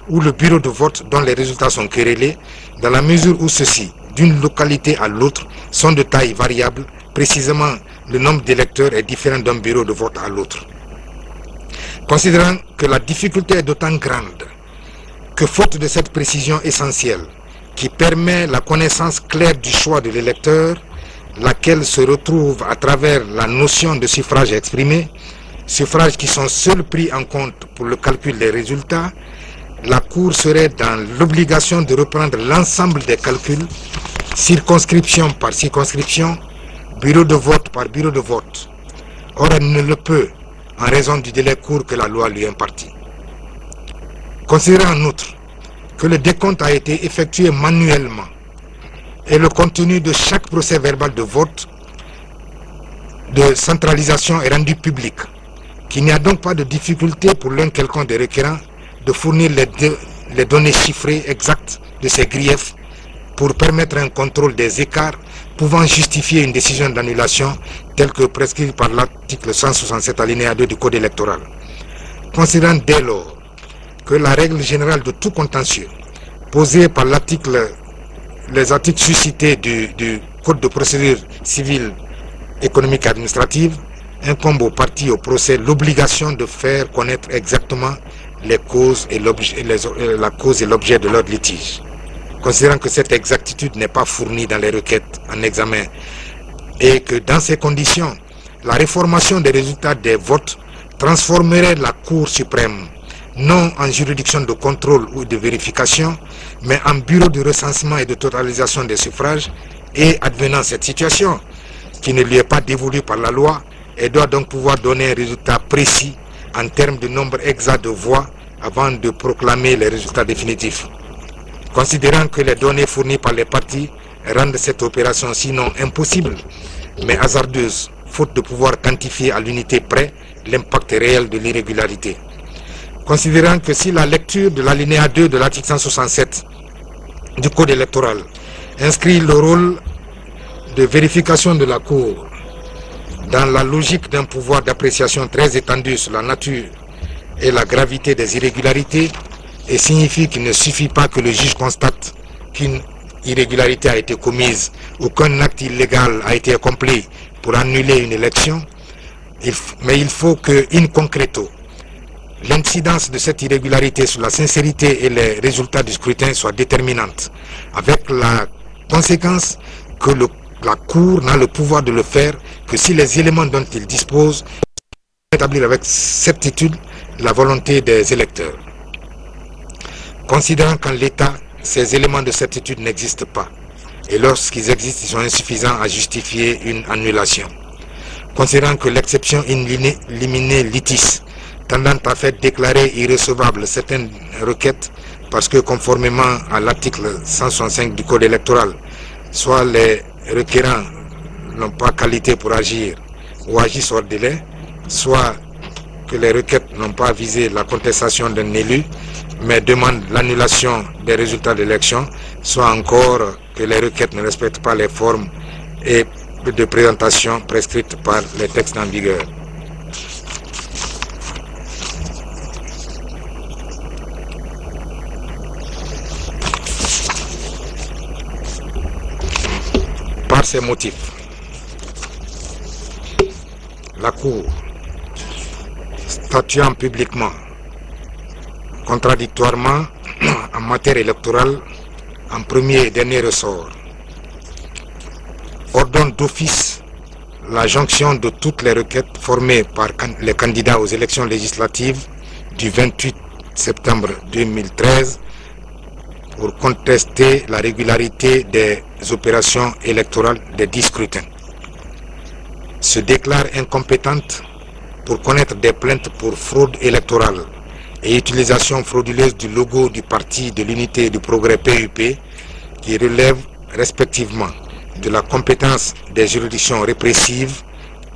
[SPEAKER 2] ou le bureau de vote dont les résultats sont querellés, dans la mesure où ceux-ci, d'une localité à l'autre, sont de taille variable, précisément le nombre d'électeurs est différent d'un bureau de vote à l'autre. Considérant que la difficulté est d'autant grande que faute de cette précision essentielle qui permet la connaissance claire du choix de l'électeur, laquelle se retrouve à travers la notion de suffrage exprimé, suffrages qui sont seuls pris en compte pour le calcul des résultats, la Cour serait dans l'obligation de reprendre l'ensemble des calculs, circonscription par circonscription, bureau de vote par bureau de vote. Or, elle ne le peut en raison du délai court que la loi lui impartit. Considérant en outre que le décompte a été effectué manuellement et le contenu de chaque procès verbal de vote de centralisation est rendu public, qu'il n'y a donc pas de difficulté pour l'un quelconque des requérants de fournir les données chiffrées exactes de ces griefs pour permettre un contrôle des écarts pouvant justifier une décision d'annulation telle que prescrite par l'article 167 alinéa 2 du Code électoral. Considérant dès lors que la règle générale de tout contentieux posée par les articles suscités du Code de procédure civile, économique et administrative incombe aux parties au procès l'obligation de faire connaître exactement les causes et la cause et l'objet de leur litige. Considérant que cette exactitude n'est pas fournie dans les requêtes en examen et que dans ces conditions, la réformation des résultats des votes transformerait la Cour suprême non en juridiction de contrôle ou de vérification, mais en bureau de recensement et de totalisation des suffrages, et advenant cette situation, qui ne lui est pas dévolue par la loi, elle doit donc pouvoir donner un résultat précis en termes de nombre exact de voix avant de proclamer les résultats définitifs. Considérant que les données fournies par les partis rendent cette opération sinon impossible, mais hasardeuse, faute de pouvoir quantifier à l'unité près l'impact réel de l'irrégularité. Considérant que si la lecture de l'alinéa 2 de l'article 167 du Code électoral inscrit le rôle de vérification de la Cour dans la logique d'un pouvoir d'appréciation très étendu sur la nature et la gravité des irrégularités, et signifie qu'il ne suffit pas que le juge constate qu'une irrégularité a été commise ou qu'un acte illégal a été accompli pour annuler une élection, mais il faut que, in concreto, l'incidence de cette irrégularité sur la sincérité et les résultats du scrutin soit déterminante, avec la conséquence que la Cour n'a le pouvoir de le faire que si les éléments dont il dispose établir avec certitude la volonté des électeurs. Considérant qu'en l'état, ces éléments de certitude n'existent pas, et lorsqu'ils existent, ils sont insuffisants à justifier une annulation. Considérant que l'exception in limine litis, tendant à faire déclarer irrecevables certaines requêtes, parce que conformément à l'article 165 du Code électoral, soit les requérants n'ont pas qualité pour agir ou agissent hors délai, soit que les requêtes n'ont pas visé la contestation d'un élu, mais demandent l'annulation des résultats d'élection, soit encore que les requêtes ne respectent pas les formes et de présentation prescrites par les textes en vigueur. Par ces motifs, la Cour, statuant publiquement, contradictoirement en matière électorale, en premier et dernier ressort, ordonne d'office la jonction de toutes les requêtes formées par les candidats aux élections législatives du 28 septembre 2013 pour contester la régularité des opérations électorales des 10 scrutins. Se déclare incompétente pour connaître des plaintes pour fraude électorale et utilisation frauduleuse du logo du Parti de l'Unité et du Progrès PUP, qui relèvent respectivement de la compétence des juridictions répressives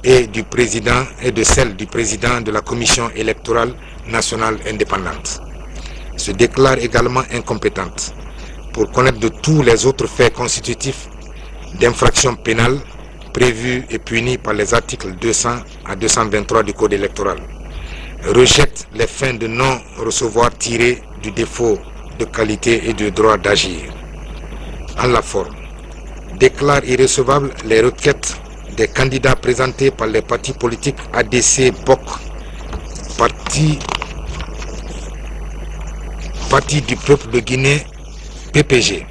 [SPEAKER 2] et du président et de celle du président de la Commission électorale nationale indépendante. Se déclare également incompétente pour connaître de tous les autres faits constitutifs d'infractions pénales prévus et punis par les articles 200 à 223 du Code électoral. Rejette les fins de non-recevoir tirées du défaut de qualité et du droit d'agir. En la forme, déclare irrecevables les requêtes des candidats présentés par les partis politiques ADC BOC, Parti du peuple de Guinée PPG,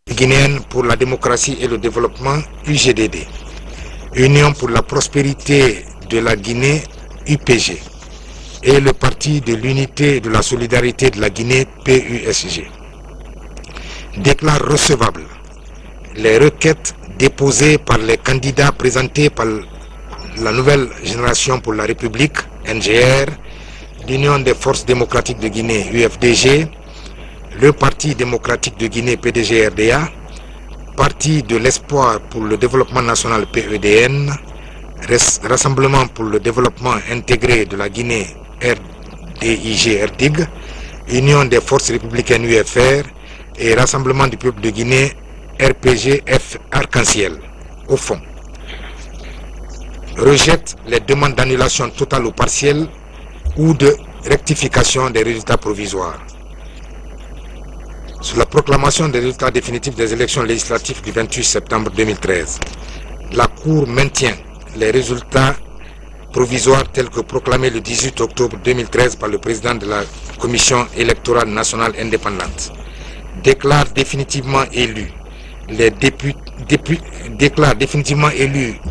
[SPEAKER 2] Guinéenne pour la démocratie et le développement UGDD, Union pour la prospérité de la Guinée UPG et le Parti de l'unité et de la solidarité de la Guinée PUSG. Déclare recevables les requêtes déposées par les candidats présentés par la Nouvelle Génération pour la République, NGR, l'Union des Forces démocratiques de Guinée, UFDG, le Parti démocratique de Guinée, PDG-RDA, Parti de l'Espoir pour le développement national, PEDN, Rassemblement pour le développement intégré de la Guinée, RDIG-RDIG, Union des Forces républicaines, UFR, et Rassemblement du peuple de Guinée, RPG-F Arc-en-Ciel. Au fond, rejette les demandes d'annulation totale ou partielle ou de rectification des résultats provisoires. Sur la proclamation des résultats définitifs des élections législatives du 28 septembre 2013, la Cour maintient les résultats provisoires tels que proclamés le 18 octobre 2013 par le président de la Commission électorale nationale indépendante. Déclare définitivement élus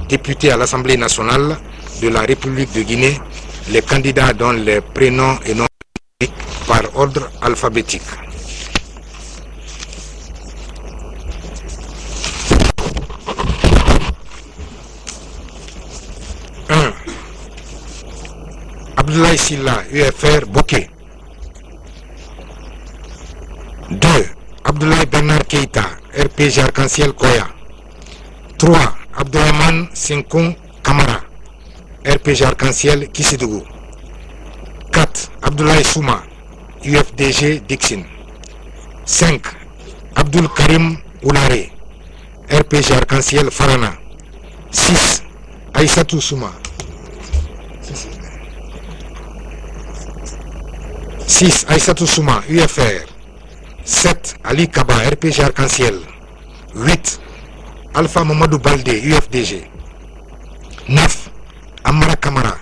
[SPEAKER 2] députés à l'Assemblée nationale de la République de Guinée les candidats dont les prénoms et noms par ordre alphabétique. Abdoulaye Silla, UFR Bokeh. 2. Abdoulaye Bernard Keïta, RPG Arc-en-Ciel Koya. 3. Abdourahmane Senkoun Kamara, RPG Arc-en-Ciel Kissidougou. 4. Abdoulaye Souma, UFDG Dixin. 5. Abdoul Karim Oulare, RPG Arc-en-Ciel Farana. 6. Aïssatou Souma. 6. Aïssatou Souma, UFR. 7. Ali Kaba, RPG Arc-en-Ciel. 8. Alpha Mamadou Baldé, UFDG. 9. Amara Kamara,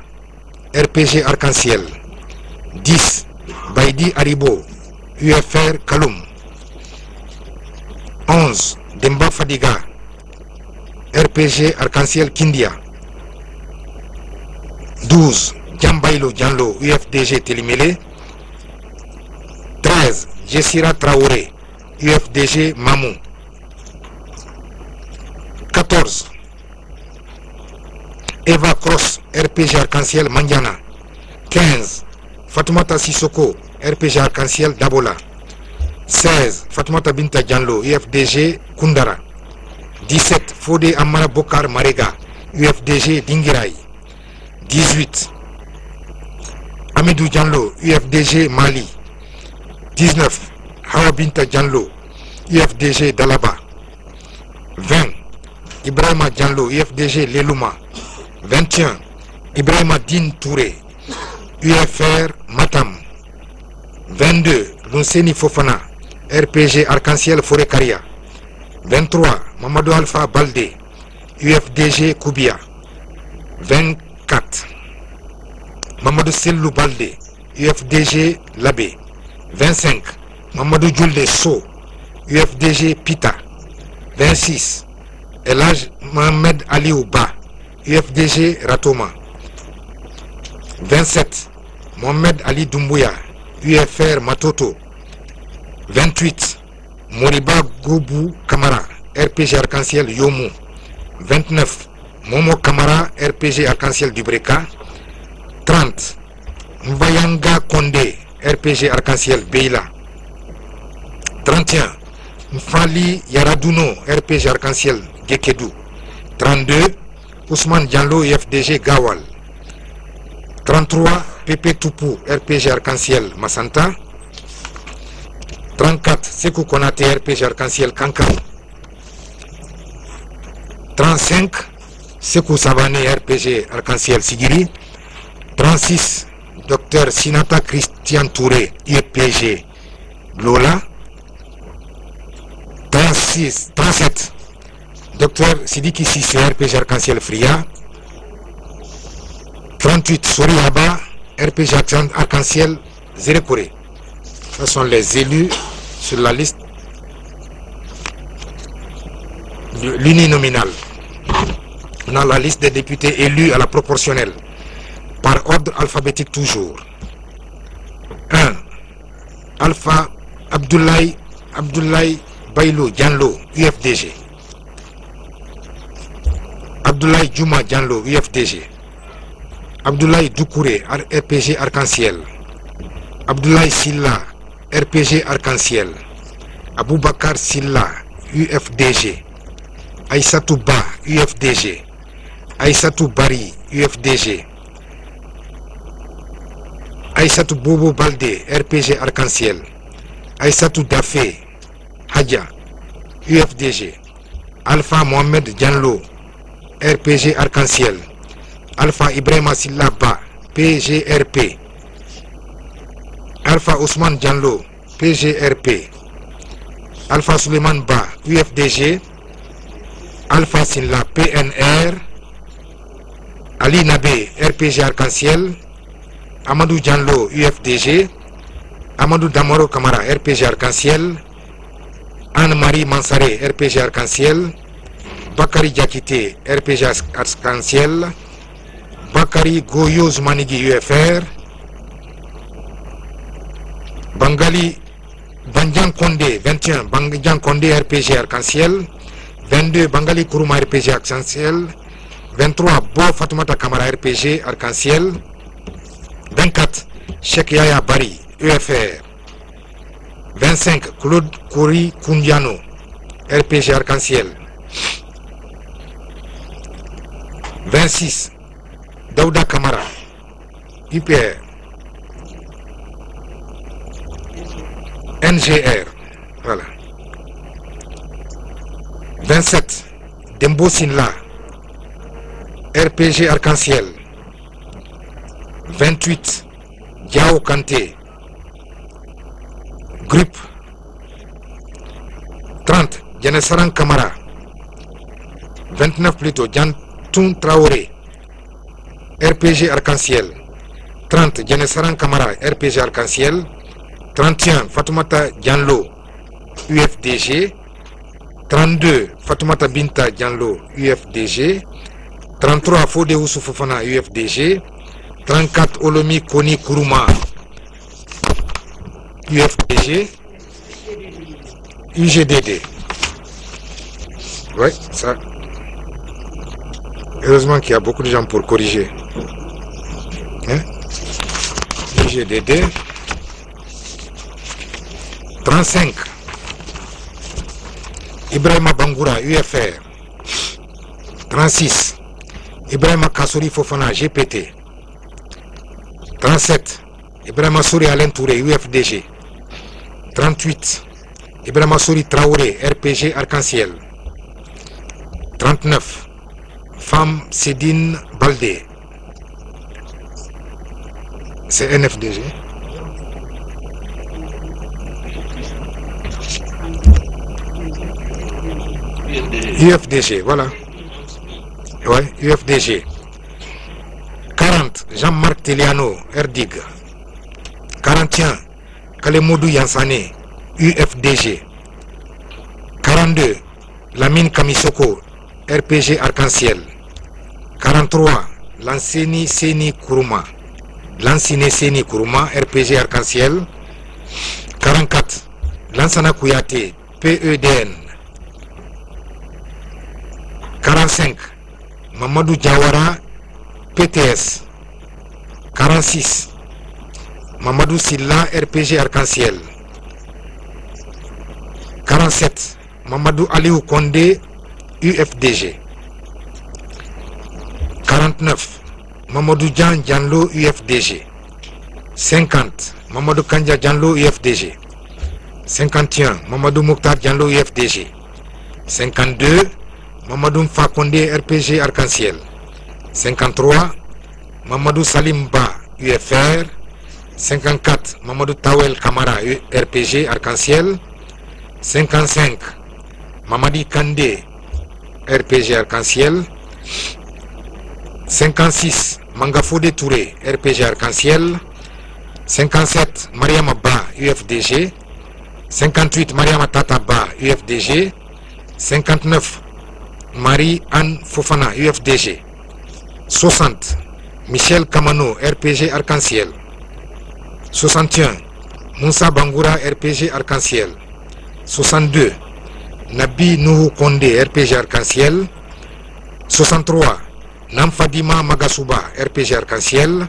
[SPEAKER 2] RPG Arc-en-Ciel. 10. Baïdi Haribo, UFR Kaloum. 11. Demba Fadiga, RPG Arc-en-Ciel Kindia. 12. Djambaïlo Djanlo, UFDG Télimélé. 13. Jessira Traoré, UFDG Mamou. 14. Eva Cross, RPG Arc-en-Ciel Mandiana. 15. Fatoumata Sissoko, RPG Arc-en-Ciel Dabola. 16. Fatoumata Binta Djanlo, UFDG Koundara. 17. Fodé Amara Bokar Marega, UFDG Dingirai. 18. Amidou Djanlo, UFDG Mali. 19. Hawa Binta Djanlo, UFDG Dalaba. 20. Ibrahima Djanlo, UFDG Lelouma. 21. Ibrahima Din Touré, UFR Matam. 22. Lunseni Fofana, RPG Arc-en-Ciel Forêt-Caria. 23. Mamadou Alpha Baldé, UFDG Koubia. 24. Mamadou Sellou Baldé, UFDG Labé. 25. Mamadou Djoulde So, UFDG Pita. 26. Elhaj Mohamed Ali Ouba, UFDG Ratoma. 27. Mohamed Ali Doumbouya, UFR Matoto. 28. Moriba Goubou Kamara, RPG Arc-en-Ciel Yomou. 29. Momo Kamara, RPG Arc-en-Ciel Dubreka. 30. Mbayanga Kondé, RPG Arc-en-Ciel Beila. 31. Mfali Yaradouno, RPG Arc-en-Ciel Gekedou. 32. Ousmane Diallo, UFDG Gawal. 33. Pepe Toupou, RPG Arc-en-Ciel Massanta. 34. Sekou Konate, RPG Arc-en-Ciel Kankan. 35. Sekou Savane, RPG Arc-en-Ciel Sigiri. 36. Dr Sinata Christian Touré, UPG Lola. 37. Dr Sidiki Sissé, RPG Arc-en-Ciel Fria. 38. Sori Haba, RPG Arc-en-Ciel Zérekoré. Ce sont les élus sur la liste l'uninominale. On a la liste des députés élus à la proportionnelle, par ordre alphabétique toujours. 1. Alpha Abdoulaye Bailo Dianlo, UFDG. Abdoulaye Djouma Dianlo, UFDG. Abdoulaye Doukouré, RPG Arc-en-Ciel. Abdoulaye Silla, RPG Arc-en-Ciel. Aboubakar Silla, UFDG. Aïssatou Ba, UFDG. Aïssatou Bari, UFDG. Aïssatou Bobo Baldé, RPG Arc-en-Ciel. Aïssatou Dafé, Hadja, UFDG. Alpha Mohamed Dianlo, RPG Arc-en-Ciel. Alpha Ibrahima Silla Ba, PGRP. Alpha Ousmane Dianlo, PGRP. Alpha Suleiman Ba, UFDG. Alpha Silla, PNR. Ali Nabé, RPG Arc-en-Ciel. Amadou Dianlo, UFDG. Amadou Damoro Kamara, RPG Arc-en-Ciel. Anne-Marie Mansaré, RPG Arc-en-Ciel. Bakary Diakité, RPG Arc-en-Ciel. Bakary Goyoz Manigi, UFR. Bangali Bandian Kondé, 21. Bandian Kondé, RPG Arc-en-Ciel. 22. Bangali Kourouma, RPG Arc-en-Ciel. 23. Bo Fatoumata Kamara, RPG Arc-en-Ciel. 24, Cheikh Yaya Bari, UFR. 25, Claude Kouri Koundiano, RPG Arc-en-Ciel. 26, Daouda Kamara, UPR. NGR, voilà. 27, Dembo Sinla, RPG Arc-en-Ciel. 28, Diao Kanté, Groupe. 30, Dianesaran Kamara. 29 plutôt, Diantoun Traoré, RPG Arc-en-Ciel. 30, Dianesaran Kamara, RPG Arc-en-Ciel. 31, Fatoumata Dianlo, UFDG. 32, Fatoumata Binta Dianlo, UFDG. 33, Fodé Oussou Fofana, UFDG. 34, Olomi Koni Kourouma, UFDG. UGDD. Ouais, ça. Heureusement qu'il y a beaucoup de gens pour corriger. Hein? UGDD. 35. Ibrahima Bangoura, UFR. 36. Ibrahima Kassouri Fofana, GPT. 37. Ibrahima Souri Alain Touré, UFDG. 38. Ibrahima Souri Traoré, RPG Arc-en-Ciel. 39. Femme Sédine Baldé. C'est NFDG. UFDG, voilà. Ouais, UFDG. 40, Jean-Marc Teliano, RDIG. 41, Kalemodou Yansane, UFDG. 42, Lamine Kamisoko, RPG Arc-en-Ciel. 43, Lansini Seni Kourouma. Lansine Seni Kourouma, RPG Arc-en-Ciel. 44, Lansana Kouyaté, PEDN. 45, Mamadou Diawara, PTS. 46, Mamadou Silla, RPG Arc-en-Ciel. 47, Mamadou Aliou Kondé, UFDG. 49, Mamadou Djan Djanlo, UFDG. 50, Mamadou Kandja Djanlo, UFDG. 51, Mamadou Mokhtar Djanlo, UFDG. 52, Mamadou Fakonde, RPG Arc-en-Ciel. 53, Mamadou Salim Ba, UFR. 54, Mamadou Tawel Kamara, RPG Arc-en-Ciel. 55, Mamadi Kandé, RPG Arc-en-Ciel. 56, Mangafode Touré, RPG Arc-en-Ciel. 57, Mariama Ba, UFDG. 58, Mariama Tata Ba, UFDG. 59, Marie-Anne Fofana, UFDG. 60, Michel Kamano, RPG Arc-en-Ciel. 61, Moussa Bangoura, RPG Arc-en-Ciel. 62, Nabi Nouhou Kondé, RPG Arc-en-Ciel. 63, Namfadima Magasuba, RPG Arc-en-Ciel.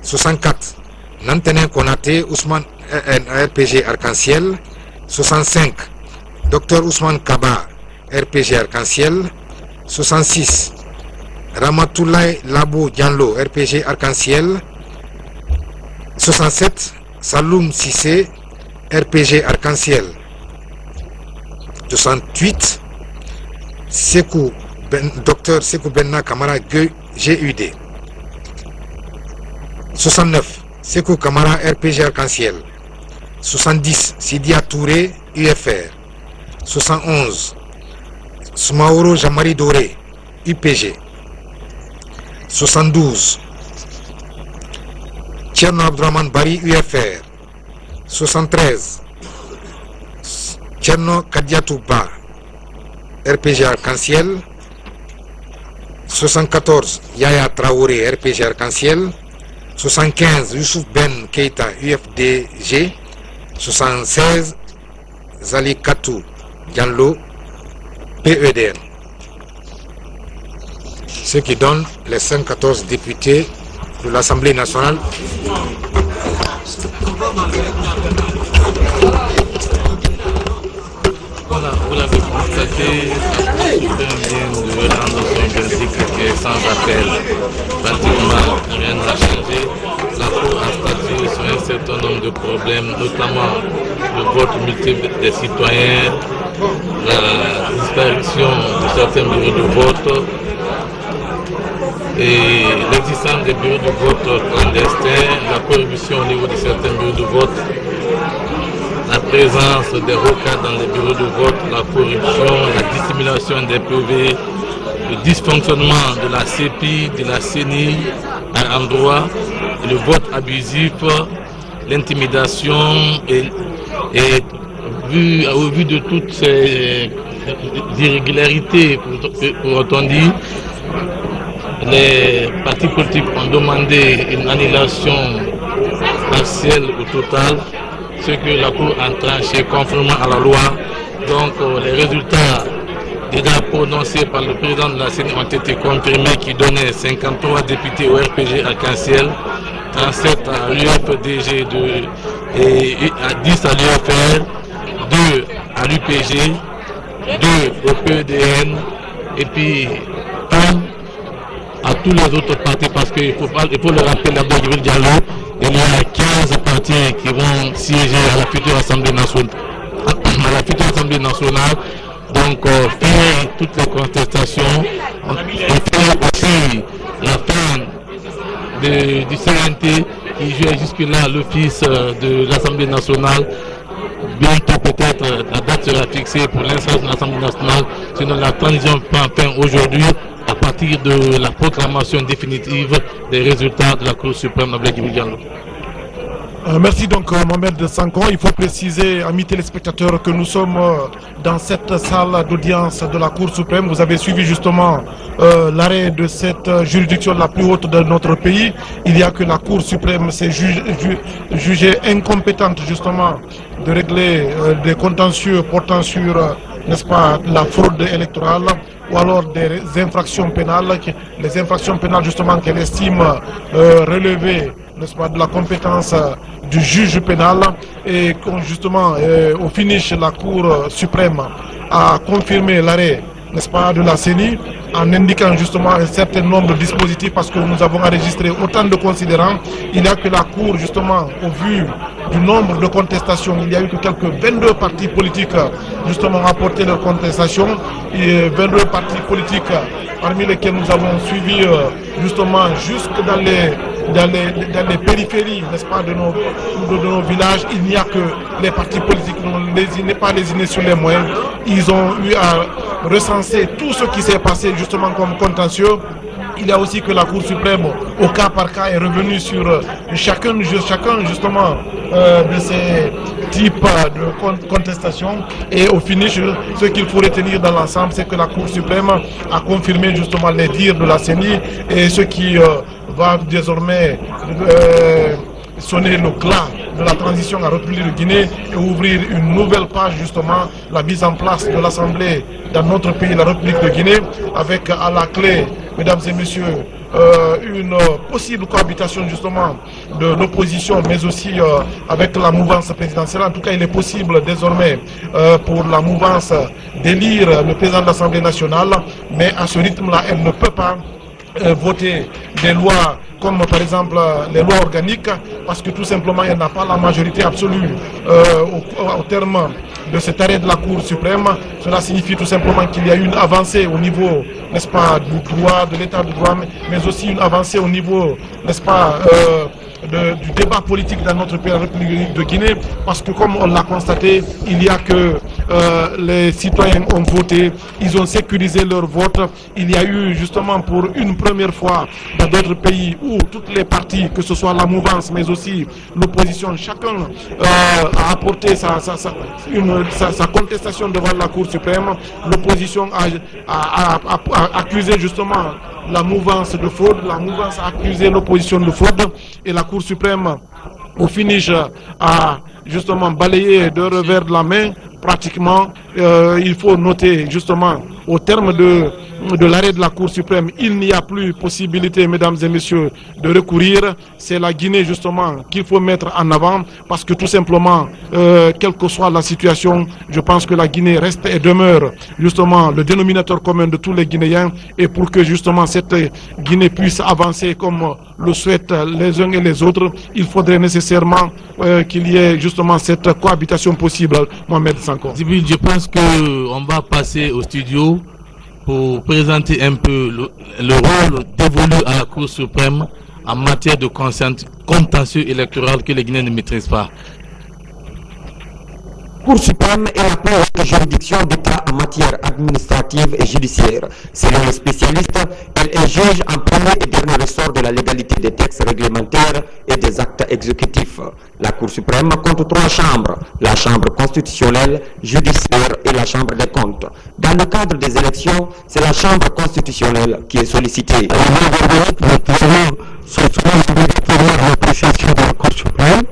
[SPEAKER 2] 64, Nantenin Konaté, Ousmane RPG Arc-en-Ciel. 65, Dr Ousmane Kaba, RPG Arc-en-Ciel. 66, Ramatoulaye Labo Dianlo, RPG Arc-en-Ciel. 67, Saloum Sissé, RPG Arc-en-Ciel. 68, Dr Sekou Benna Kamara, GUD. 69, Sekou Kamara, RPG Arc-en-Ciel. 70, Sidia Touré, UFR. 71, Soumaoro Jamari Doré, UPG. 72, Tcherno Abdourahmane Bari, UFR. 73, Tcherno Kadiatou Ba, RPG Arc-en-Ciel. 74, Yaya Traoré, RPG Arc-en-Ciel. 75, Youssouf Ben Keita, UFDG. 76, Zalikatou Diallo, PEDN. Ce qui donne les 114 députés de l'Assemblée nationale.
[SPEAKER 3] Voilà, vous l'avez constaté, la Cour suprême vient de rendre son verdict qui est sans appel. Pratiquement rien n'a changé. La Cour a statué sur un certain nombre de problèmes, notamment le vote multiple des citoyens, la disparition de certains bureaux de vote et l'existence des bureaux de vote clandestins, la corruption au niveau de certains bureaux de vote, la présence des rocades dans les bureaux de vote, la corruption, la dissimulation des PV, le dysfonctionnement de la CEPI, de la CENI à endroit, le vote abusif, l'intimidation et au vu de toutes ces irrégularités, pour dit, les partis politiques ont demandé une annulation partielle ou totale, ce que la Cour a tranché conformément à la loi. Donc les résultats déjà prononcés par le président de la CENI ont été confirmés, qui donnaient 53 députés au RPG Arc-en-Ciel, 37 à l'UFDG et 10 à l'UFR, 2 à l'UPG, 2 au PEDN et puis 1 à tous les autres partis, parce qu'il faut le rappeler d'abord, il y a 15 partis qui vont siéger à la future Assemblée nationale. Donc, faire toutes les contestations, et faire aussi la fin du CNT qui jouait jusque-là l'office de l'Assemblée nationale. Bientôt peut-être la date sera fixée pour l'installation de l'Assemblée nationale, sinon la transition prend fin aujourd'hui à partir de la proclamation définitive des résultats de la Cour suprême de Djibril Diallo.
[SPEAKER 1] Merci donc Mohamed Sanko. Il faut préciser, amis téléspectateurs, que nous sommes dans cette salle d'audience de la Cour suprême. Vous avez suivi justement l'arrêt de cette juridiction la plus haute de notre pays. Il n'y a que la Cour suprême s'est jugée incompétente justement de régler des contentieux portant sur, n'est-ce pas, la fraude électorale ou alors des infractions pénales, les infractions pénales justement qu'elle estime relever, n'est-ce pas, de la compétence du juge pénal, et justement au finish la Cour suprême a confirmé l'arrêt, n'est-ce pas, de la CENI en indiquant justement un certain nombre de dispositifs, parce que nous avons enregistré autant de considérants. Il n'y a que la Cour justement, au vu du nombre de contestations, il y a eu que quelques 22 partis politiques justement apporté leurs contestations, et 22 partis politiques parmi lesquels nous avons suivi justement jusque dans les périphéries, n'est-ce pas, de nos villages. Il n'y a que les partis politiques n'ont pas lésiné sur les moyens. Ils ont eu à recenser tout ce qui s'est passé justement comme contentieux. Il y a aussi que la Cour suprême, au cas par cas, est revenue sur chacun justement de ces types de contestations. Et au finish, ce qu'il faut retenir dans l'ensemble, c'est que la Cour suprême a confirmé justement les dires de la CENI, et ce qui va désormais sonner le glas de la transition à la République de Guinée et ouvrir une nouvelle page, justement la mise en place de l'Assemblée dans notre pays, la République de Guinée, avec à la clé, mesdames et messieurs, une possible cohabitation justement de l'opposition, mais aussi avec la mouvance présidentielle. En tout cas, il est possible désormais pour la mouvance d'élire le président de l'Assemblée nationale, mais à ce rythme-là, elle ne peut pas voter des lois comme par exemple les lois organiques, parce que tout simplement elle n'a pas la majorité absolue au terme de cet arrêt de la Cour suprême. Cela signifie tout simplement qu'il y a eu une avancée au niveau, n'est-ce pas, du droit, de l'état de droit, mais aussi une avancée au niveau, n'est-ce pas, du débat politique dans notre pays, la République de Guinée, parce que comme on l'a constaté, il y a que les citoyens ont voté, ils ont sécurisé leur vote. Il y a eu justement pour une première fois dans d'autres pays où toutes les partis, que ce soit la mouvance mais aussi l'opposition, chacun a apporté sa contestation devant la Cour suprême. L'opposition a accusé justement la mouvance de fraude, la mouvance a accusé l'opposition de fraude, et la Cour suprême au finish a justement balayé de revers de la main pratiquement. Il faut noter justement au terme de de l'arrêt de la Cour suprême, il n'y a plus possibilité, mesdames et messieurs, de recourir. C'est la Guinée justement qu'il faut mettre en avant parce que tout simplement, quelle que soit la situation, je pense que la Guinée reste et demeure justement le dénominateur commun de tous les Guinéens, et pour que justement cette Guinée puisse avancer comme le souhaitent les uns et les autres, il faudrait nécessairement qu'il y ait justement cette cohabitation possible. Mohamed Sanko.
[SPEAKER 3] Je pense qu'on va passer au studio pour présenter un peu le rôle dévolu à la Cour suprême en matière de contentieux électoral que les Guinéens ne maîtrisent pas.
[SPEAKER 4] La Cour suprême est la plus haute juridiction d'État en matière administrative et judiciaire. Selon les spécialistes, elle est juge en premier et dernier ressort de la légalité des textes réglementaires et des actes exécutifs. La Cour suprême compte 3 chambres, la chambre constitutionnelle, judiciaire et la chambre des comptes. Dans le cadre des élections, c'est la chambre constitutionnelle qui est sollicitée. L'appréciation de la Cour suprême.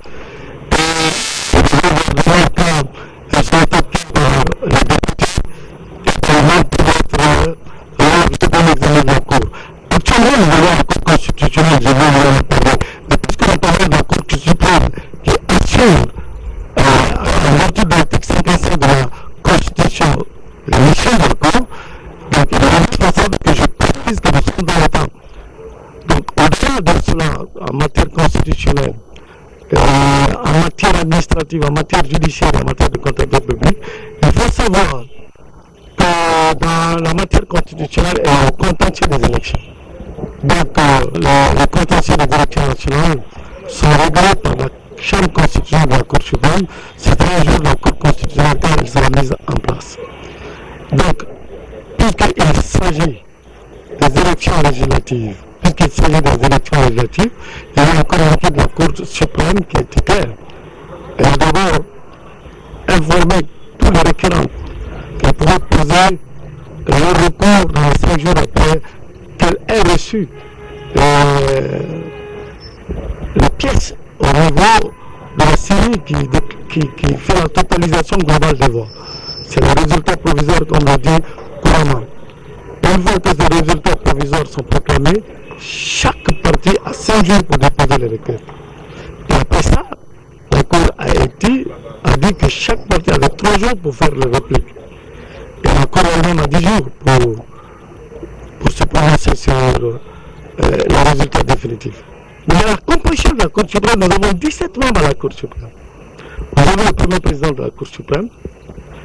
[SPEAKER 4] Actuellement, nous avons la Cour constitutionnelle, je vais en parler, mais puisque nous parlons de la Cour suprême qui assure, en vertu de l'article 55 de la Constitution, la mission de la Cour, donc il est indispensable que je précise que nous sommes dans l'État. Donc, au-delà de cela, en matière constitutionnelle, en matière administrative, en matière judiciaire, en matière de comptabilité publique, il faut savoir que dans la matière constitutionnelle et le contentieux des élections. Donc, les contentieux des élections nationales sont réglés par la Chambre constitutionnelle de la Cour suprême. C'est un jour de la Cour constitutionnelle quand elle sera mise en place. Donc, puisqu'il s'agit des élections législatives, il y a encore une équipe de la Cour suprême qui était claire. Elle a d'abord informé tous les requérants qu'elle pourrait poser leur recours dans les 5 jours après qu'elle ait reçu les pièces au niveau de la série qui fait la totalisation globale des voix. C'est le résultat provisoire, comme on dit couramment. Une fois que ces résultats provisoires sont proclamés, chaque parti a 5 jours pour déposer les requêtes. Et après ça, la Cour a dit que chaque parti avait 3 jours pour faire les répliques. Et la Cour elle-même a 10 jours pour se prononcer sur le résultat définitif. Mais à la composition de la Cour suprême, nous avons 17 membres à la Cour suprême. Nous avons le premier président de la Cour suprême.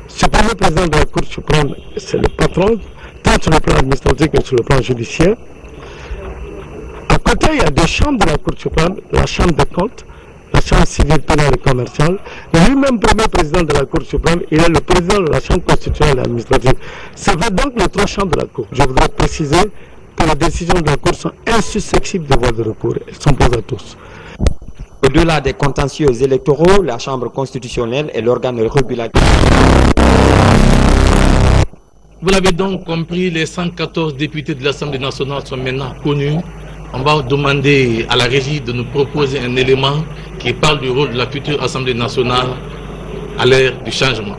[SPEAKER 4] Ce premier président de la Cour suprême, c'est le patron, tant sur le plan administratif que sur le plan judiciaire. À côté, il y a 2 chambres de la Cour suprême, la chambre des comptes, la chambre civile, pénale et commerciale. Lui-même, premier président de la Cour suprême, il est le président de la chambre constitutionnelle et administrative. Ça fait donc les 3 chambres de la Cour. Je voudrais préciser que les décisions de la Cour sont insusceptibles de voie de recours. Elles sont posées à tous. Au-delà des contentieux électoraux, la chambre constitutionnelle est l'organe régulateur.
[SPEAKER 3] Vous l'avez donc compris, les 114 députés de l'Assemblée nationale sont maintenant connus. On va demander à la régie de nous proposer un élément qui parle du rôle de la future Assemblée nationale à l'ère du changement.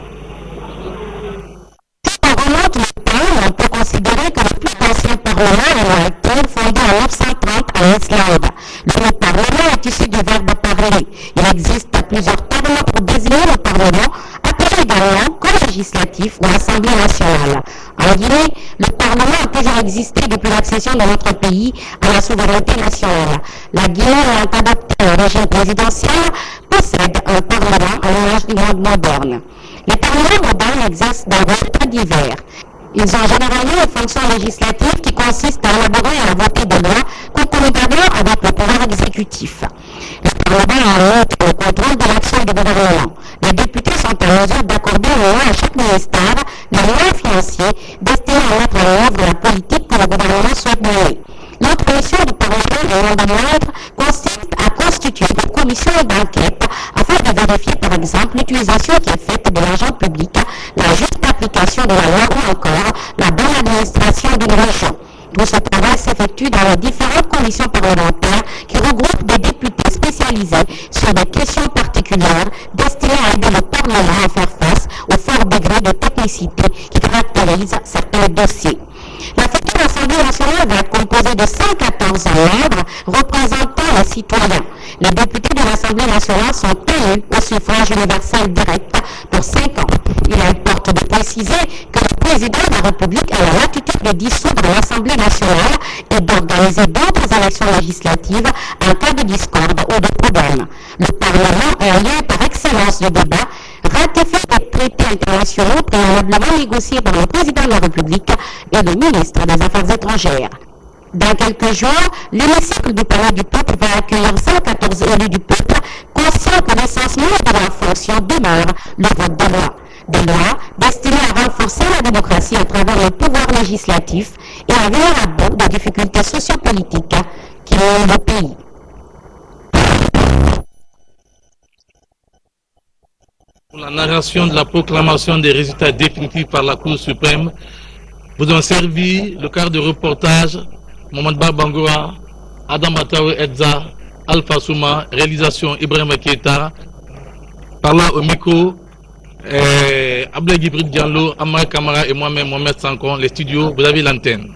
[SPEAKER 5] Si on remonte le temps, on peut considérer que le plus ancien parlement est l'actuel fondé en 1930 à Islande. Le parlement est issu du verbe parler. Il existe plusieurs termes pour désigner le parlement, appelé également corps législatif ou assemblée nationale. En Guinée, le Parlement a toujours existé depuis l'accession de notre pays à la souveraineté nationale. La Guinée, ayant adopté un régime présidentiel, possède un Parlement à l'image du monde moderne. Les parlements modernes exercent des rôles très divers. Ils ont généralement une fonction législative qui consiste à élaborer et à voter des lois concomitamment avec le pouvoir exécutif. Le Parlement a le contrôle de l'action du gouvernement. Les députés sont en mesure d'accorder aux lois à chaque ministère les moyens financiers destinés à mettre en œuvre la politique que le gouvernement souhaite mener. L'autre mission du Parlement et non des moindres consiste à constituer des commissions d'enquête afin de vérifier par exemple l'utilisation qui est faite de l'argent public, la juste application de la loi ou encore la bonne administration d'une région. Tout ce travail s'effectue dans les différentes commissions parlementaires qui regroupent des députés spécialisés sur des questions particulières destinées à aider le Parlement à faire face au fort degré de technicité qui caractérise certains dossiers. La nationale va être composée de 114 membres représentant les citoyens. Les députés de l'Assemblée nationale sont élus au suffrage universel direct pour 5 ans. Il importe de préciser que le président de la République a la latitude de dissoudre l'Assemblée nationale et d'organiser d'autres élections législatives en cas de discorde ou de problème. Le Parlement est un lieu par excellence de débat, ratifie des traités internationaux préalablement négociés par le président de la République et le ministre des Affaires étrangères. Dans quelques jours, l'hémicycle du Palais du Peuple va accueillir 114 élus du peuple, conscients que l'essentiel de leur fonction demeure le vote des lois. Des lois destinées à renforcer la démocratie à travers le pouvoir législatif et à venir à bout des difficultés sociopolitiques qui mènent le pays.
[SPEAKER 3] Pour la narration de la proclamation des résultats définitifs par la Cour suprême, vous ont servi le quart de reportage Mohamed Bangoura, Adam Atawe Edza, Alpha Souma, réalisation Ibrahim Keita, par là au micro, Abdel Gibrid Diallo, Amar Kamara et moi-même Mohamed Sankon, les studios, vous avez l'antenne.